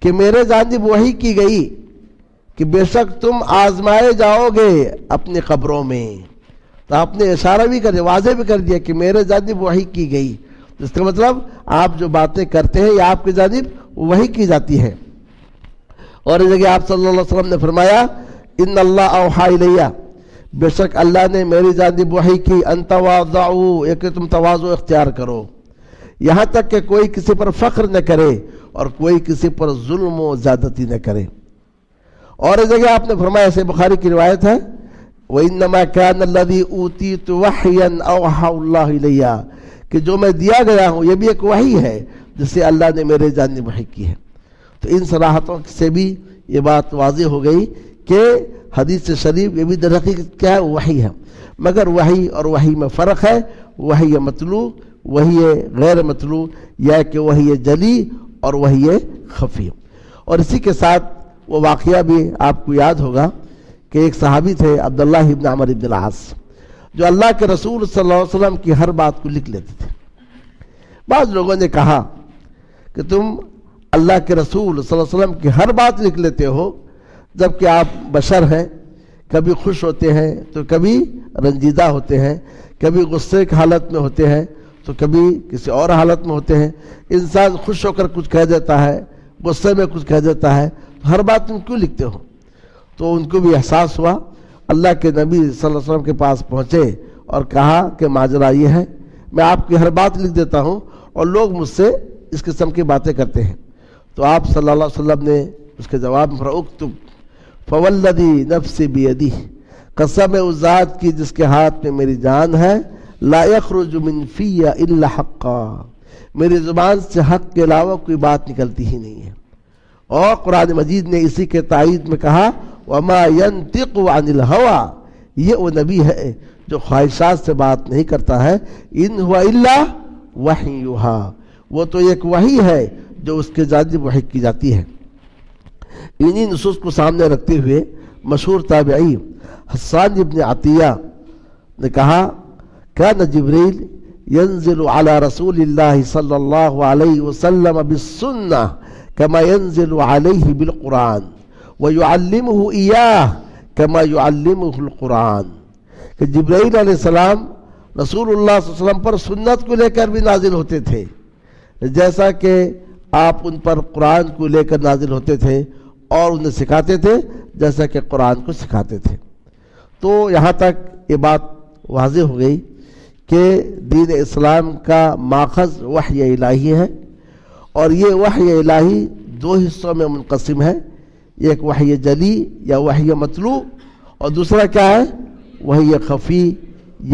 کہ میرے جانب وحی کی گئی کہ بے شک تم آزمائے جاؤ گے اپنی قبروں میں۔ تو آپ نے اشارہ بھی کر دیا، واضح بھی کر دیا کہ میرے جانب وحی کی گئی، اس کا مطلب آپ جو باتیں کرتے ہیں یہ آپ کی جانب وحی کی جاتی ہے۔ اور اس جگہ آپ صلی اللہ علیہ وسلم نے فرمایا ان اللہ اوحی الیہ، بے شک اللہ نے میری جانب وحی کی ان تواضعوا، کہ تم تواضع اختیار کرو، یہاں تک کہ کوئی کسی پر فخر نہ کرے اور کوئی کسی پر ظلم و زیادتی نہ کرے۔ اور اس جگہ آپ نے فرمایا، سے بخاری کی روایت ہے وَإِنَّمَا كَانَ الَّذِي أُوتِيتُ وَحْيًا أَوْحَى اللَّهُ إِلَيَّ، کہ جو میں دیا گیا ہوں یہ بھی ایک وحی ہے جسے اللہ نے میرے جانب وحی کی ہے۔ تو ان صراحتوں سے بھی یہ بات واضح ہو گئی کہ حدیث شریف یہ بھی در حقیقت کیا ہے؟ وحی ہے، مگر وحی اور وحی میں فرق ہے۔ وحی مطلوع، وحی غیر مطلوع یا کہ وحی جلی اور وحی خفی۔ اور اسی کے ساتھ وہ واقعہ بھی آپ کو یاد ہوگا کہ ایک صحابی تھے عبداللہ ابن عمر ابن العاص، جو اللہ کے رسول صلی اللہ علیہ وسلم کی ہر بات کو لکھ لیتے تھے۔ بعض لوگوں نے کہا کہ تم اللہ کے رسول صلی اللہ علیہ وسلم کی ہر بات لکھ لیتے ہو، جبکہ آپ بشر ہیں، کبھی خوش ہوتے ہیں تو کبھی رنجیدہ ہوتے ہیں، کبھی غصے کی حالت میں ہوتے ہیں تو کبھی کسی اور حالت میں ہوتے ہیں۔ انسان خوش ہو کر کچھ کہہ دیتا ہے، غصے میں کچھ کہہ دیتا ہے، تو ہر بات تم کیوں لکھتے ہو؟ تو ان کو بھی احساس ہوا، اللہ کے نبی صلی اللہ علیہ وسلم کے پاس پہنچے اور کہا کہ ماجرا یہ ہے، میں آپ کی ہر بات لکھ دیتا ہوں اور لوگ مجھ سے اس قسم کی باتیں کرتے ہیں۔ تو آپ صلی اللہ علیہ وسلم نے اس کے جواب میں اکتب فوالذی نفسی بیدی، قسم اس ذات کی جس کے ہاتھ میں میری جان ہے، لا یخرج من فی الا حقا، میری زبان سے حق کے علاوہ کوئی بات نکلتی ہی نہیں ہے۔ اور قرآن مجید نے اسی کے تائید میں کہا وما ينطق عن الهوى، یہ وہ نبی ہے جو خواہشات سے بات نہیں کرتا ہے، ان هو الا وحی یوحی، وہ تو ایک وحی ہے جو اس کے جانب وحی کی جاتی ہے۔ انہی نصوص کو سامنے رکھتے ہوئے مشہور تابعی حسان ابن عطیہ نے کہا کان جبریل ينزل على رسول اللہ صلی اللہ علیہ وسلم بالسنہ كما ينزل عليه بالقرآن ويعلمه إياه كما يعلمه القرآن، کہ جبرائیل علیہ السلام رسول اللہ صلی اللہ علیہ وسلم پر سنت کو لے کر بھی نازل ہوتے تھے، جیسا کہ آپ ان پر قرآن کو لے کر نازل ہوتے تھے، اور انہیں سکھاتے تھے جیسا کہ قرآن کو سکھاتے تھے۔ تو یہاں تک یہ بات واضح ہو گئی کہ دین اسلام کا ماخذ وحی الہی ہے، اور یہ وحی الہی دو حصوں میں منقسم ہے، ایک وحی جلی یا وحی مطلوع، اور دوسرا کیا ہے؟ وحی خفی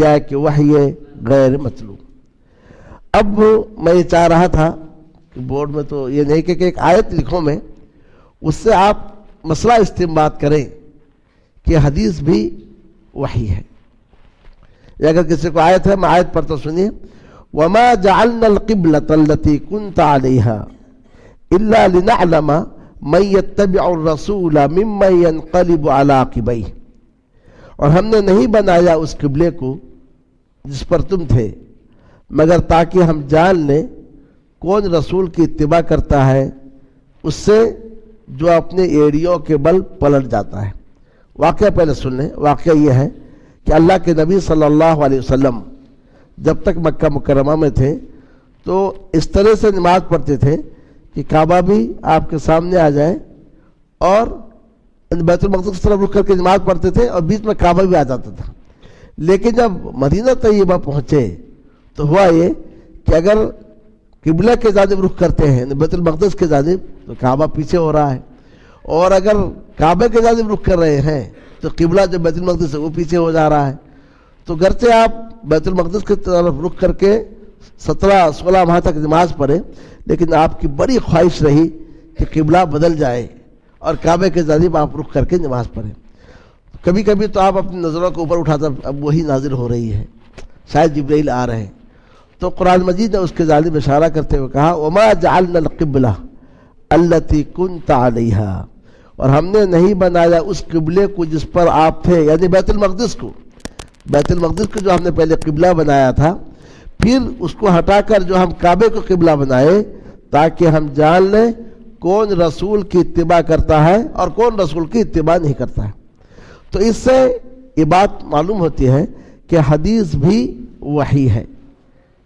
یا کہ وحی غیر مطلوع۔ اب میں یہ چاہ رہا تھا کہ بورڈ میں تو یہ نہیں کہ ایک آیت لکھوں میں، اس سے آپ مسئلہ استنباط کریں کہ حدیث بھی وحی ہے۔ یا اگر کسی کو آیت ہے، میں آیت پڑھتا سنیے، وَمَا جَعَلْنَا الْقِبْلَةَ الَّتِي كُنْتَ عَلَيْهَا إِلَّا لِنَعْلَمَ مَنْ يَتَّبِعُ الرَّسُولَ مِمَّنْ يَنْقَلِبُ عَلَىٰ عَقِبَيْهِ، اور ہم نے نہیں بنایا اس قبلے کو جس پر تم تھے مگر تاکہ ہم جان لیں کون رسول کی اتباع کرتا ہے اس سے جو اپنے ایڑیوں کے بل پلٹ جاتا ہے۔ واقعہ پہلے سن لیں۔ واقعہ یہ ہے کہ اللہ کے نبی صلی اللہ علیہ وسلم جب تک مکہ مکرمہ میں تھے تو اس طرح سے نماز پڑھتے تھے کہ کعبہ بھی آپ کے سامنے آ جائے، اور بیت المقدس کی طرف رخ کر کے نماز پڑھتے تھے، اور بیچ میں کعبہ بھی آ جاتا تھا۔ لیکن جب مدینہ طیبہ پہنچے تو ہوا یہ کہ اگر قبلہ کے جانب رخ کرتے ہیں بیت المقدس کے جانب تو کعبہ پیچھے ہو رہا ہے، اور اگر کعبہ کے جانب رخ کر رہے ہیں تو قبلہ جو بیت المقدس ہے وہ پیچھے ہو جا رہا ہے۔ تو گرچہ آپ بیت المقدس کی طرف رخ کر کے 17-16 ماہ تک نماز پڑھے، لیکن آپ کی بڑی خواہش رہی کہ قبلہ بدل جائے اور کعبے کے جانب آپ رخ کر کے نماز پڑھیں۔ کبھی کبھی تو آپ اپنی نظروں کو اوپر اٹھاتا، اب وہی نازل ہو رہی ہے، شاید جبرائیل آ رہے ہیں۔ تو قرآن مجید نے اس کے جانب اشارہ کرتے ہوئے کہا وَمَا جَعَلْنَا الْقِبْلَةَ الَّتِي كُنْتَ عَلَيْهَا، اور ہم نے نہیں بنایا اس قبلے کو جس پر آپ تھے، یعنی بیت المقدس کو۔ بیت المقدس کو جو ہم نے پہلے قبلہ بنایا تھا، پھر اس کو ہٹا کر جو ہم کعبے کو قبلہ بنائے تاکہ ہم جان لیں کون رسول کی اتباع کرتا ہے اور کون رسول کی اتباع نہیں کرتا ہے۔ تو اس سے یہ بات معلوم ہوتی ہے کہ حدیث بھی وحی ہے۔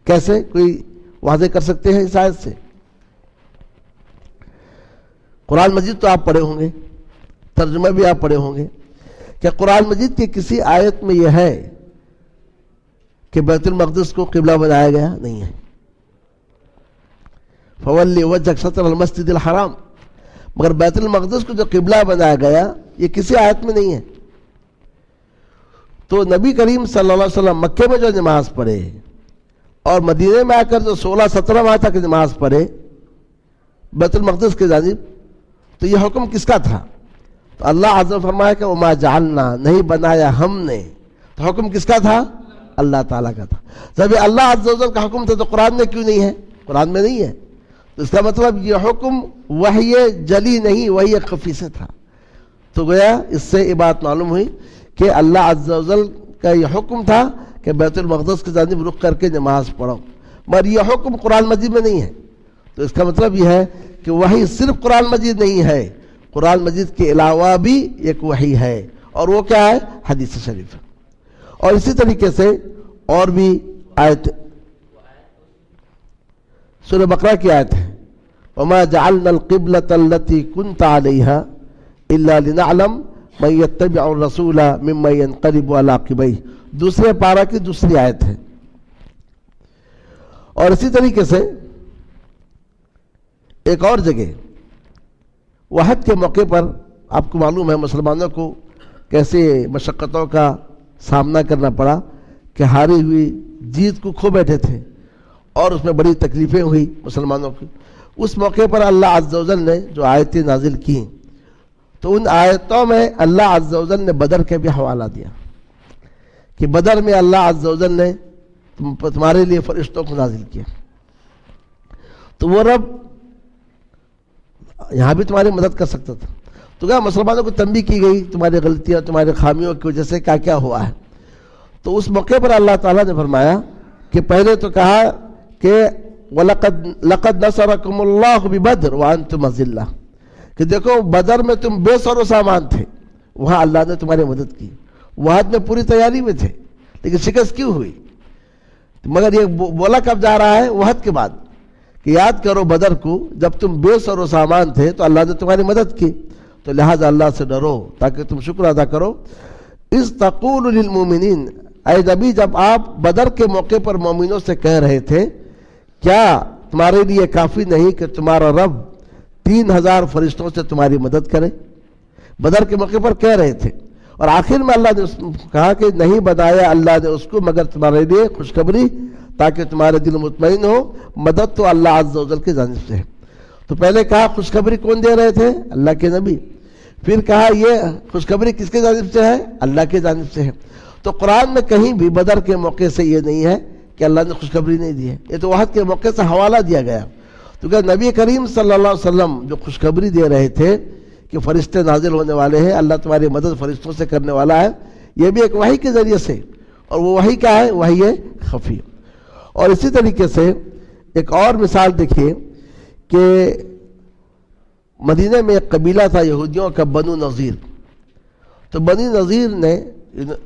کیسے؟ کوئی واضح کر سکتے ہیں اس آیت سے؟ قرآن مجید تو آپ پڑھے ہوں گے، ترجمہ بھی آپ پڑھے ہوں گے، کہ قرآن مجید کی کسی آیت میں یہ ہے کہ بیت المقدس کو قبلہ بنایا گیا؟ نہیں ہے۔ فَوَلِّ وَجْهَكَ شَطْرَ الْمَسْجِدِ الْحَرَامِ، مگر بیت المقدس کو جو قبلہ بنایا گیا یہ کسی آیت میں نہیں ہے۔ تو نبی کریم صلی اللہ علیہ وسلم مکے میں جو نماز پڑھے اور مدینے میں آ کر جو 16-17 ماہ تک نماز پڑھے بیت المقدس کے جانب، تو یہ حکم کس کا تھا؟ تو اللہ عز و جل فرمایا کہ وما جعلنا، نہیں بنایا ہم نے، تو حکم کس کا تھا؟ اللہ تعالیٰ کا تھا. جب یہ اللہ عز و جل کا حکم تھا تو قرآن میں کیوں نہیں ہے؟ قرآن میں نہیں ہے. تو اس کا مطلب یہ حکم وحی جلی نہیں، وحی خفی سے تھا. تو گویا اس سے یہ بات معلوم ہوئی کہ اللہ عز و جل کا یہ حکم تھا کہ بیت المقدس کی جانب رخ کر کے نماز پڑھو، مگر یہ حکم قرآن مجید میں نہیں ہے. تو اس کا مطلب یہ ہے کہ وحی صرف قرآن مجید نہیں ہے، قرآن مجید کے علاوہ بھی ایک وحی ہے، اور وہ کیا ہے؟ حدیث شریف. اور اسی طریقے سے اور بھی آیت سورہ بقرہ کی آیت ہے، وَمَا جَعَلْنَا الْقِبْلَةَ الَّتِي كُنْتَ عَلَيْهَا إِلَّا لِنَعْلَمَ مَن يَتَّبِعُ الرَّسُولَ مِمَّن يَنقَلِبُ عَلَىٰ عَقِبَيْهِ، دوسرے پارہ کی دوسری آیت ہے. اور اسی طریقے سے ایک اور جگہ وحد کے موقع پر آپ کو معلوم ہے مسلمانوں کو کیسے مشقتوں کا سامنا کرنا پڑا کہ ہاری ہوئی جیت کو کھو بیٹھے تھے اور اس میں بڑی تکلیفیں ہوئی مسلمانوں کی. اس موقع پر اللہ عز و جل نے جو آیتیں نازل کی تو ان آیتوں میں اللہ عز و جل نے بدر کے بھی حوالہ دیا کہ بدر میں اللہ عز و جل نے تمہارے لیے فرشتوں کو نازل کیا. تو وہ رب یہاں بھی تمہاری مدد کر سکتا تھا. تو کیا مسلمانوں کو تنبیہ کی گئی تمہاری غلطیاں تمہاری خامیوں کی وجہ سے کیا کیا ہوا ہے. تو اس موقع پر اللہ تعالیٰ نے فرمایا کہ پہلے تو کہا کہ لَقَدْ نَصَرَكُمُ اللَّهُ بِبَدْرٍ وَأَنْتُمْ أَذِلَّةٌ، کہ دیکھو بدر میں تم بے سر و سامان تھے، وہاں اللہ نے تمہاری مدد کی. وحد میں پوری تیاری میں تھے لیکن شکست کیوں ہوئی؟ مگر یہ بولا کب جا رہا ہے؟ وحد کے بعد، کہ یاد کرو بدر کو جب تم بے سر و سامان تھے تو اللہ نے تمہاری مدد کی. تو لہٰذا اللہ سے ڈرو تاکہ تم شکر ادا کرو. اِذْ تَقُولُ لِلْمُؤْمِنِينَ، اے نبی جب آپ بدر کے موقع پر مومنوں سے کہہ رہے تھے کیا تمہارے لیے کافی نہیں کہ تمہارا رب 3000 فرشتوں سے تمہاری مدد کرے؟ بدر کے موقع پر کہہ رہے تھے، اور آخر میں اللہ نے کہا کہ نہیں بتایا اللہ نے اس کو مگر تمہارے لیے خوشخبری تاکہ تمہارے دل مطمئن ہو. مدد تو اللہ عز و جل کی جانب سے ہے. تو پہلے کہا خوشخبری کون دے رہے تھے؟ اللہ کے نبی. پھر کہا یہ خوشخبری کس کے جانب سے ہے؟ اللہ کے جانب سے ہے. تو قرآن میں کہیں بھی بدر کے موقع سے یہ نہیں ہے کہ اللہ نے خوشخبری نہیں دی ہے، یہ تو وحد کے موقع سے حوالہ دیا گیا. تو کہ نبی کریم صلی اللہ علیہ وسلم جو خوشخبری دے رہے تھے کہ فرشتے نازل ہونے والے ہیں، اللہ تمہاری مدد فرشتوں سے کرنے والا ہے، یہ بھی ایک وحی کے ذریعے سے. اور وہ وحی کیا ہے؟ وحی خفی. اور اسی طریقے سے ایک اور مثال دیکھیے کہ مدینہ میں ایک قبیلہ تھا یہودیوں کا، بنو نذیر. تو بنی نذیر نے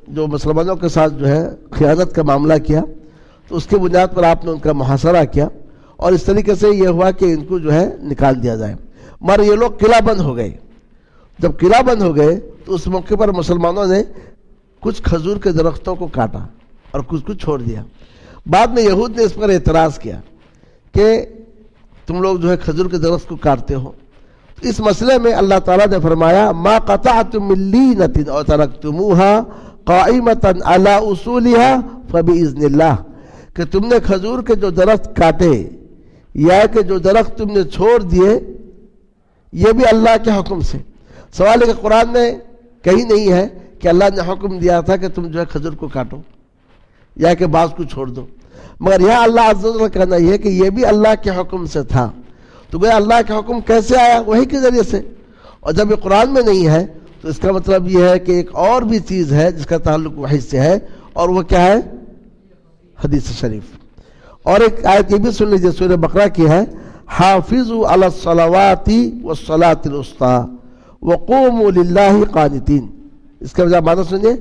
جو مسلمانوں کے ساتھ جو ہے خیانت کا معاملہ کیا، تو اس کے بنیاد پر آپ نے ان کا محاصرہ کیا، اور اس طریقے سے یہ ہوا کہ ان کو جو ہے نکال دیا جائے. مگر یہ لوگ قلعہ بند ہو گئے. جب قلعہ بند ہو گئے تو اس موقع پر مسلمانوں نے کچھ کھجور کے درختوں کو کاٹا اور کچھ کو چھوڑ دیا. بعد میں یہود نے اس پر اعتراض کیا کہ تم لوگ جو ہے کھجور کے درخت کو کاٹتے ہو. اس مسئلے میں اللہ تعالیٰ نے فرمایا ما قطعتم من لینۃ او ترکتموها قائمۃ علی اصولها فباذن اللہ، کہ تم نے کھجور کے جو درخت کاٹے یا کہ جو درخت تم نے چھوڑ دیے یہ بھی اللہ کے حکم سے. سوال ہے کہ قرآن میں کہیں نہیں ہے کہ اللہ نے حکم دیا تھا کہ تم جو ہے کھجور کو کاٹو یا کہ بعض کو چھوڑ دو، مگر یہاں اللہ عز و جل کا کہنا یہ ہے کہ یہ بھی اللہ کے حکم سے تھا. تو گویا اللہ کا حکم کیسے آیا؟ وحی کے ذریعے سے. اور جب یہ قرآن میں نہیں ہے تو اس کا مطلب یہ ہے کہ ایک اور بھی چیز ہے جس کا تعلق وحی سے ہے، اور وہ کیا ہے؟ حدیث شریف. اور ایک آیت یہ بھی سن لیجیے سورہ بقرہ کی ہے، حافظوا علی الصلوات والصلاۃ الوسطی وقوموا للہ قانتین. اس کا معنی سنیے،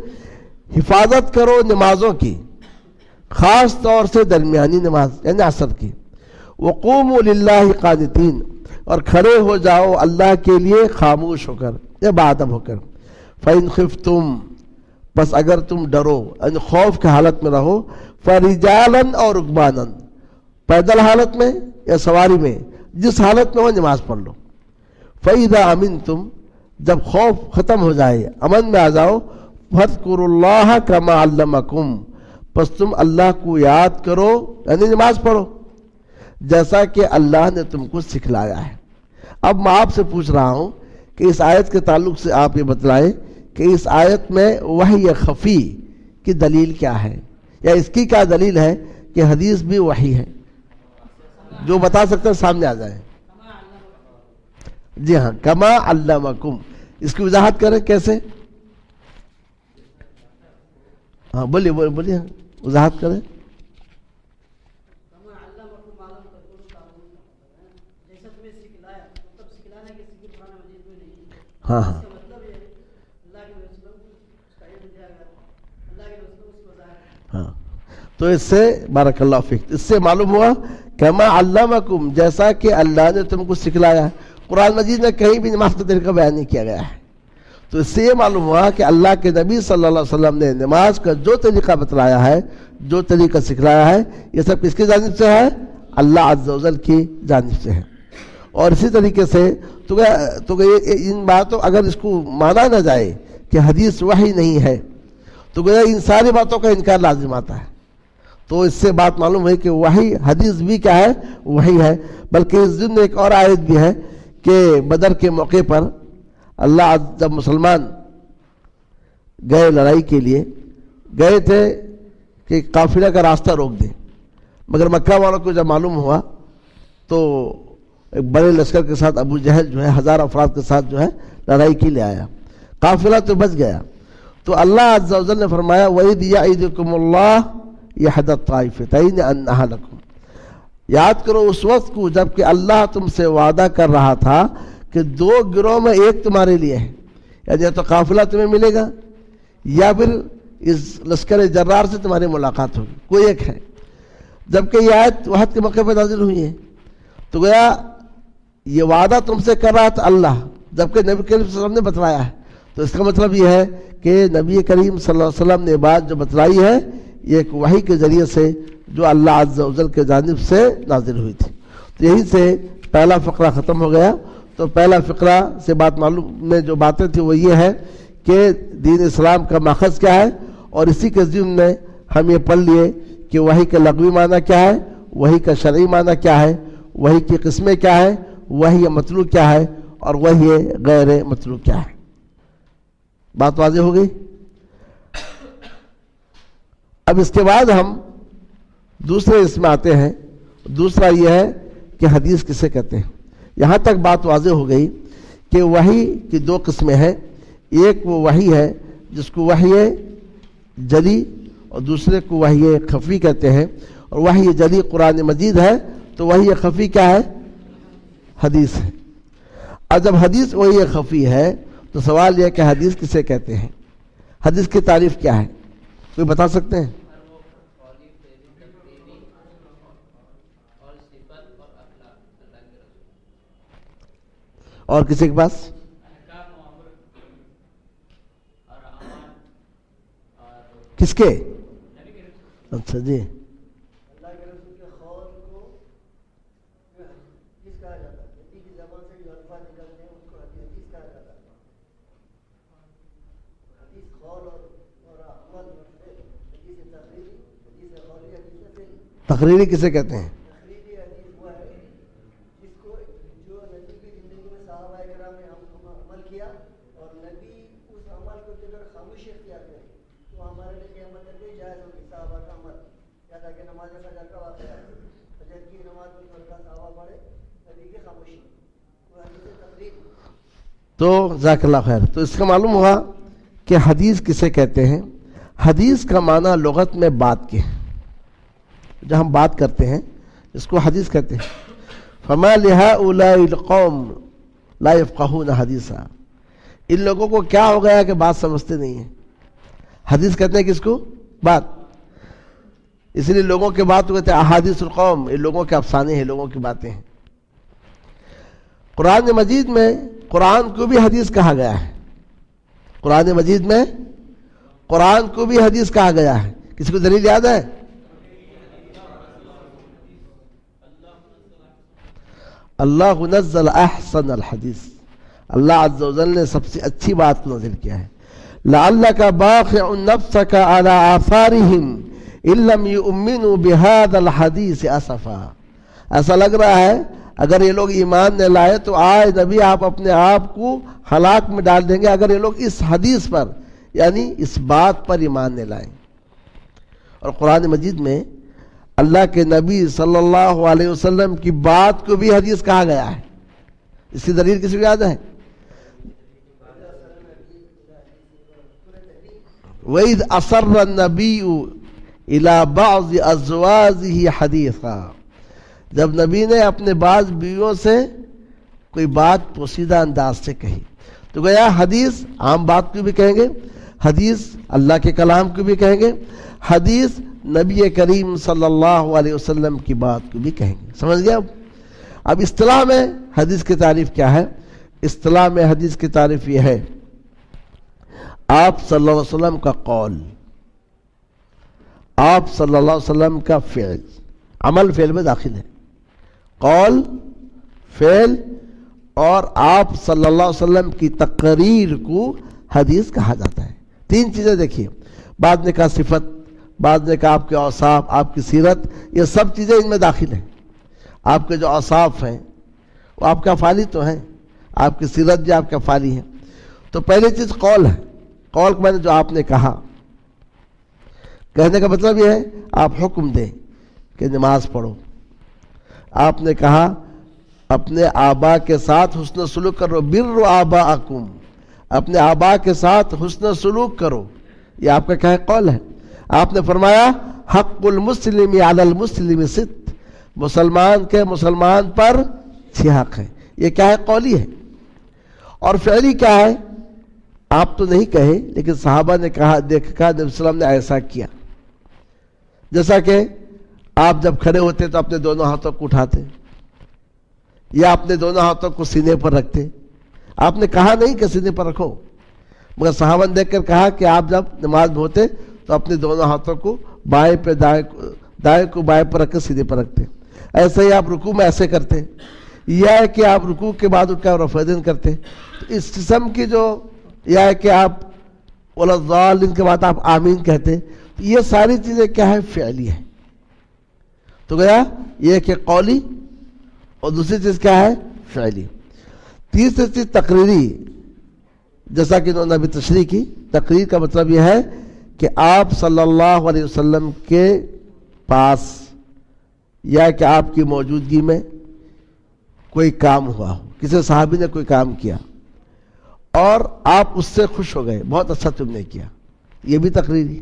حفاظت کرو نمازوں کی، خاص طور سے درمیانی نماز یعنی عصر کی. وقوموا للہ قانتین، اور کھڑے ہو جاؤ اللہ کے لیے خاموش ہو کر یا باادب ہو کر. فإن خفتم، بس اگر تم ڈرو یعنی خوف کے حالت میں رہو، فرجالاً اور رکباناً، پیدل حالت میں یا سواری میں، جس حالت میں ہو نماز پڑھ لو. فإذا أمنتم، جب خوف ختم ہو جائے امن میں آ جاؤ، فاذکروا اللہ کما علمکم، پس تم اللہ کو یاد کرو یعنی نماز پڑھو جیسا کہ اللہ نے تم کو سکھلایا ہے. اب میں آپ سے پوچھ رہا ہوں کہ اس آیت کے تعلق سے آپ یہ بتلائیں کہ اس آیت میں وحی خفی کی دلیل کیا ہے؟ یا اس کی کیا دلیل ہے کہ حدیث بھی وحی ہے؟ جو بتا سکتے ہیں سامنے آ جائے. جی ہاں، کما علمکم، اس کی وضاحت کریں کیسے؟ ہاں بولیے بولیے بولیے، وضاحت کریں. ہاں ہاں ہاں، تو اس سے بارک اللہ فیک، اس سے معلوم ہوا کما علمکم، جیسا کہ اللہ نے تم کو سکھلایا ہے. قرآن مجید میں کہیں بھی نماز کا طریقہ بیان نہیں کیا گیا ہے. تو اس سے یہ معلوم ہوا کہ اللہ کے نبی صلی اللہ علیہ وسلم نے نماز کا جو طریقہ بتلایا ہے، جو طریقہ سکھلایا ہے، یہ سب کس کی جانب سے ہے؟ اللہ عز و جل کی جانب سے ہے. اور اسی طریقے سے تو ان باتوں، اگر اس کو مانا نہ جائے کہ حدیث وحی نہیں ہے تو گویا ان ساری باتوں کا انکار لازم آتا ہے. تو اس سے بات معلوم ہے کہ وحی، حدیث بھی کیا ہے؟ وحی ہے. بلکہ اس ضمن ایک اور آیت بھی ہے کہ بدر کے موقع پر اللہ جب مسلمان گئے لڑائی کے لیے، گئے تھے کہ قافلہ کا راستہ روک دیں، مگر مکہ والوں کو جب معلوم ہوا تو ایک بڑے لشکر کے ساتھ ابو جہل جو ہے 1000 افراد کے ساتھ جو ہے لڑائی کے لیے آیا. قافلہ تو بچ گیا. تو اللہ عز و جل نے فرمایا وَإِذْ يَعِدُكُمُ اللَّهُ إِحْدَى الطَّائِفَتَيْنِ أَنَّهَا لَكُمْ، یاد کرو اس وقت کو جب کہ اللہ تم سے وعدہ کر رہا تھا کہ دو گروہ میں ایک تمہارے لیے ہے، یعنی یا تو قافلہ تمہیں ملے گا یا پھر اس لشکر جرار سے تمہاری ملاقات ہوگی، کوئی ایک ہے. جبکہ یہ آیت وحد کے موقع پہ نازل ہوئی ہے تو گویا یہ وعدہ تم سے کر رہا تھا اللہ، جبکہ نبی کریم صلی اللہ علیہ وسلم نے بتلایا ہے. تو اس کا مطلب یہ ہے کہ نبی کریم صلی اللہ علیہ وسلم نے بات جو بتلائی ہے یہ ایک وحی کے ذریعے سے جو اللہ عز و جل کے جانب سے نازل ہوئی تھی. تو یہی سے پہلا فقرہ ختم ہو گیا. تو پہلا فقرہ سے بات معلوم میں جو باتیں تھیں وہ یہ ہے کہ دین اسلام کا ماخذ کیا ہے، اور اسی کے ضمن میں ہم یہ پڑھ لیے کہ وحی کا لغوی معنی کیا ہے، وحی کا شرعی معنی کیا ہے، وحی کی قسمیں کیا ہے، وحی مطلوع کیا ہے، اور وحی غیر مطلوع کیا ہے. بات واضح ہو گئی. اب اس کے بعد ہم دوسرے اس میں آتے ہیں. دوسرا یہ ہے کہ حدیث کسے کہتے ہیں. یہاں تک بات واضح ہو گئی کہ وحی کی دو قسمیں ہیں. ایک وہ وحی ہے جس کو وحی جلی اور دوسرے کو وحی خفی کہتے ہیں. اور وحی جلی قرآن مجید ہے تو وحی خفی کیا ہے؟ حدیث ہے. اور جب حدیث وحی خفی ہے تو سوال یہ کہ حدیث کسے کہتے ہیں؟ حدیث کی تعریف کیا ہے؟ کوئی بتا سکتے ہیں؟ اور کسی کے پاس؟ کس کے؟ اچھا جی. تقریری کسے کہتے ہیں؟ تو جزاک اللہ خیر. تو اس کا معلوم ہوا کہ حدیث کسے کہتے ہیں. حدیث کا معنی لغت میں بات کے، جو ہم بات کرتے ہیں اس کو حدیث کہتے ہیں. فما لہؤلاء القوم لا يفقهون حدیثا، ان لوگوں کو کیا ہو گیا کہ بات سمجھتے نہیں ہیں. حدیث کہتے ہیں کس کو؟ بات. اس لیے لوگوں کے بات کہتے ہیں احادیث القوم، ان لوگوں کے افسانے ہیں، لوگوں کی باتیں ہیں. قرآن مجید میں قرآن کو بھی حدیث کہا گیا ہے. قرآن مجید میں قرآن کو بھی حدیث کہا گیا ہے. کسی کو دلیل یاد ہے؟ اللہ نزل احسن الحدیث، اللہ عز و جل نے سب سے اچھی بات کو نازل کیا ہے. لعلک باخع نفسک علی آثارہم ان لم یؤمنوا بہذا الحدیث اسفا. ایسا لگ رہا ہے اگر یہ لوگ ایمان نہ لائے تو آئے نبی آپ اپنے آپ کو ہلاک میں ڈال دیں گے اگر یہ لوگ اس حدیث پر، یعنی اس بات پر ایمان نہ لائیں. اور قرآن مجید میں اللہ کے نبی صلی اللہ علیہ وسلم کی بات کو بھی حدیث کہا گیا ہے. اس کی دلیل کسی کو یاد ہے؟ وَإِذْ أَسَرَّ النَّبِيُّ إِلَى بَعْضِ أَزْوَاجِهِ حَدِيثًا، جب نبی نے اپنے بعض بیویوں سے کوئی بات پوشیدہ انداز سے کہی. تو گویا حدیث عام بات کو بھی کہیں گے، حدیث اللہ کے کلام کو بھی کہیں گے، حدیث نبی کریم صلی اللہ علیہ وسلم کی بات کو بھی کہیں گے. سمجھ گیا؟ اب اصطلاح میں حدیث کی تعریف کیا ہے؟ اصطلاح میں حدیث کی تعریف یہ ہے: آپ صلی اللہ علیہ وسلم کا قول، آپ صلی اللہ علیہ وسلم کا فعل. عمل فعل میں داخل ہے، قول، فعل، اور آپ صلی اللہ علیہ وسلم کی تقریر کو حدیث کہا جاتا ہے. تین چیزیں دیکھیے، بعد نے کہا صفت، بعد نے کہا آپ کے اوصاف، آپ کی سیرت، یہ سب چیزیں ان میں داخل ہیں. آپ کے جو اوصاف ہیں وہ آپ کا افعالی تو ہیں، آپ کی سیرت بھی آپ کا افعالی ہے. تو پہلی چیز قول ہے. قول کو میں نے جو آپ نے کہا، کہنے کا مطلب یہ ہے آپ حکم دیں کہ نماز پڑھو. آپ نے کہا اپنے آبا کے ساتھ حسن سلوک کرو، بر آباءکم، اپنے آبا کے ساتھ حسن سلوک کرو. یہ آپ کا کیا ہے؟ قول ہے. آپ نے فرمایا حق المسلم علی المسلم ست، مسلمان کے مسلمان پر 6 حق ہے. یہ کیا ہے؟ قولی ہے. اور فعلی کیا ہے؟ آپ تو نہیں کہے لیکن صحابہ نے کہا، دیکھا نبی صلی اللہ علیہ وسلم نے ایسا کیا. جیسا کہ آپ جب کھڑے ہوتے تو اپنے دونوں ہاتھوں کو اٹھاتے یا اپنے دونوں ہاتھوں کو سینے پر رکھتے. آپ نے کہا نہیں کہ سینے پر رکھو، مگر صحابہ نے دیکھ کر کہا کہ آپ جب نماز میں ہوتے تو اپنے دونوں ہاتھوں کو بائیں پہ دائیں کو بائیں پر رکھ کے سینے پر رکھتے. ایسے ہی آپ رکوع میں ایسے کرتے، یا ہے کہ آپ رکوع کے بعد اٹھ کر رفع یدین کرتے. تو اس قسم کی جو، یا ہے کہ آپ ولا الضالین کے بعد آپ آمین کہتے. یہ ساری چیزیں کیا ہے؟ فعلی ہے. تو گیا یہ کہ قولی، اور دوسری چیز کیا ہے؟ فعلی. تیسری چیز تقریری، جیسا کہ انہوں نے ابھی تشریح کی. تقریر کا مطلب یہ ہے کہ آپ صلی اللہ علیہ وسلم کے پاس یا کہ آپ کی موجودگی میں کوئی کام ہوا ہو، کسی صحابی نے کوئی کام کیا اور آپ اس سے خوش ہو گئے، بہت اچھا تم نے کیا. یہ بھی تقریری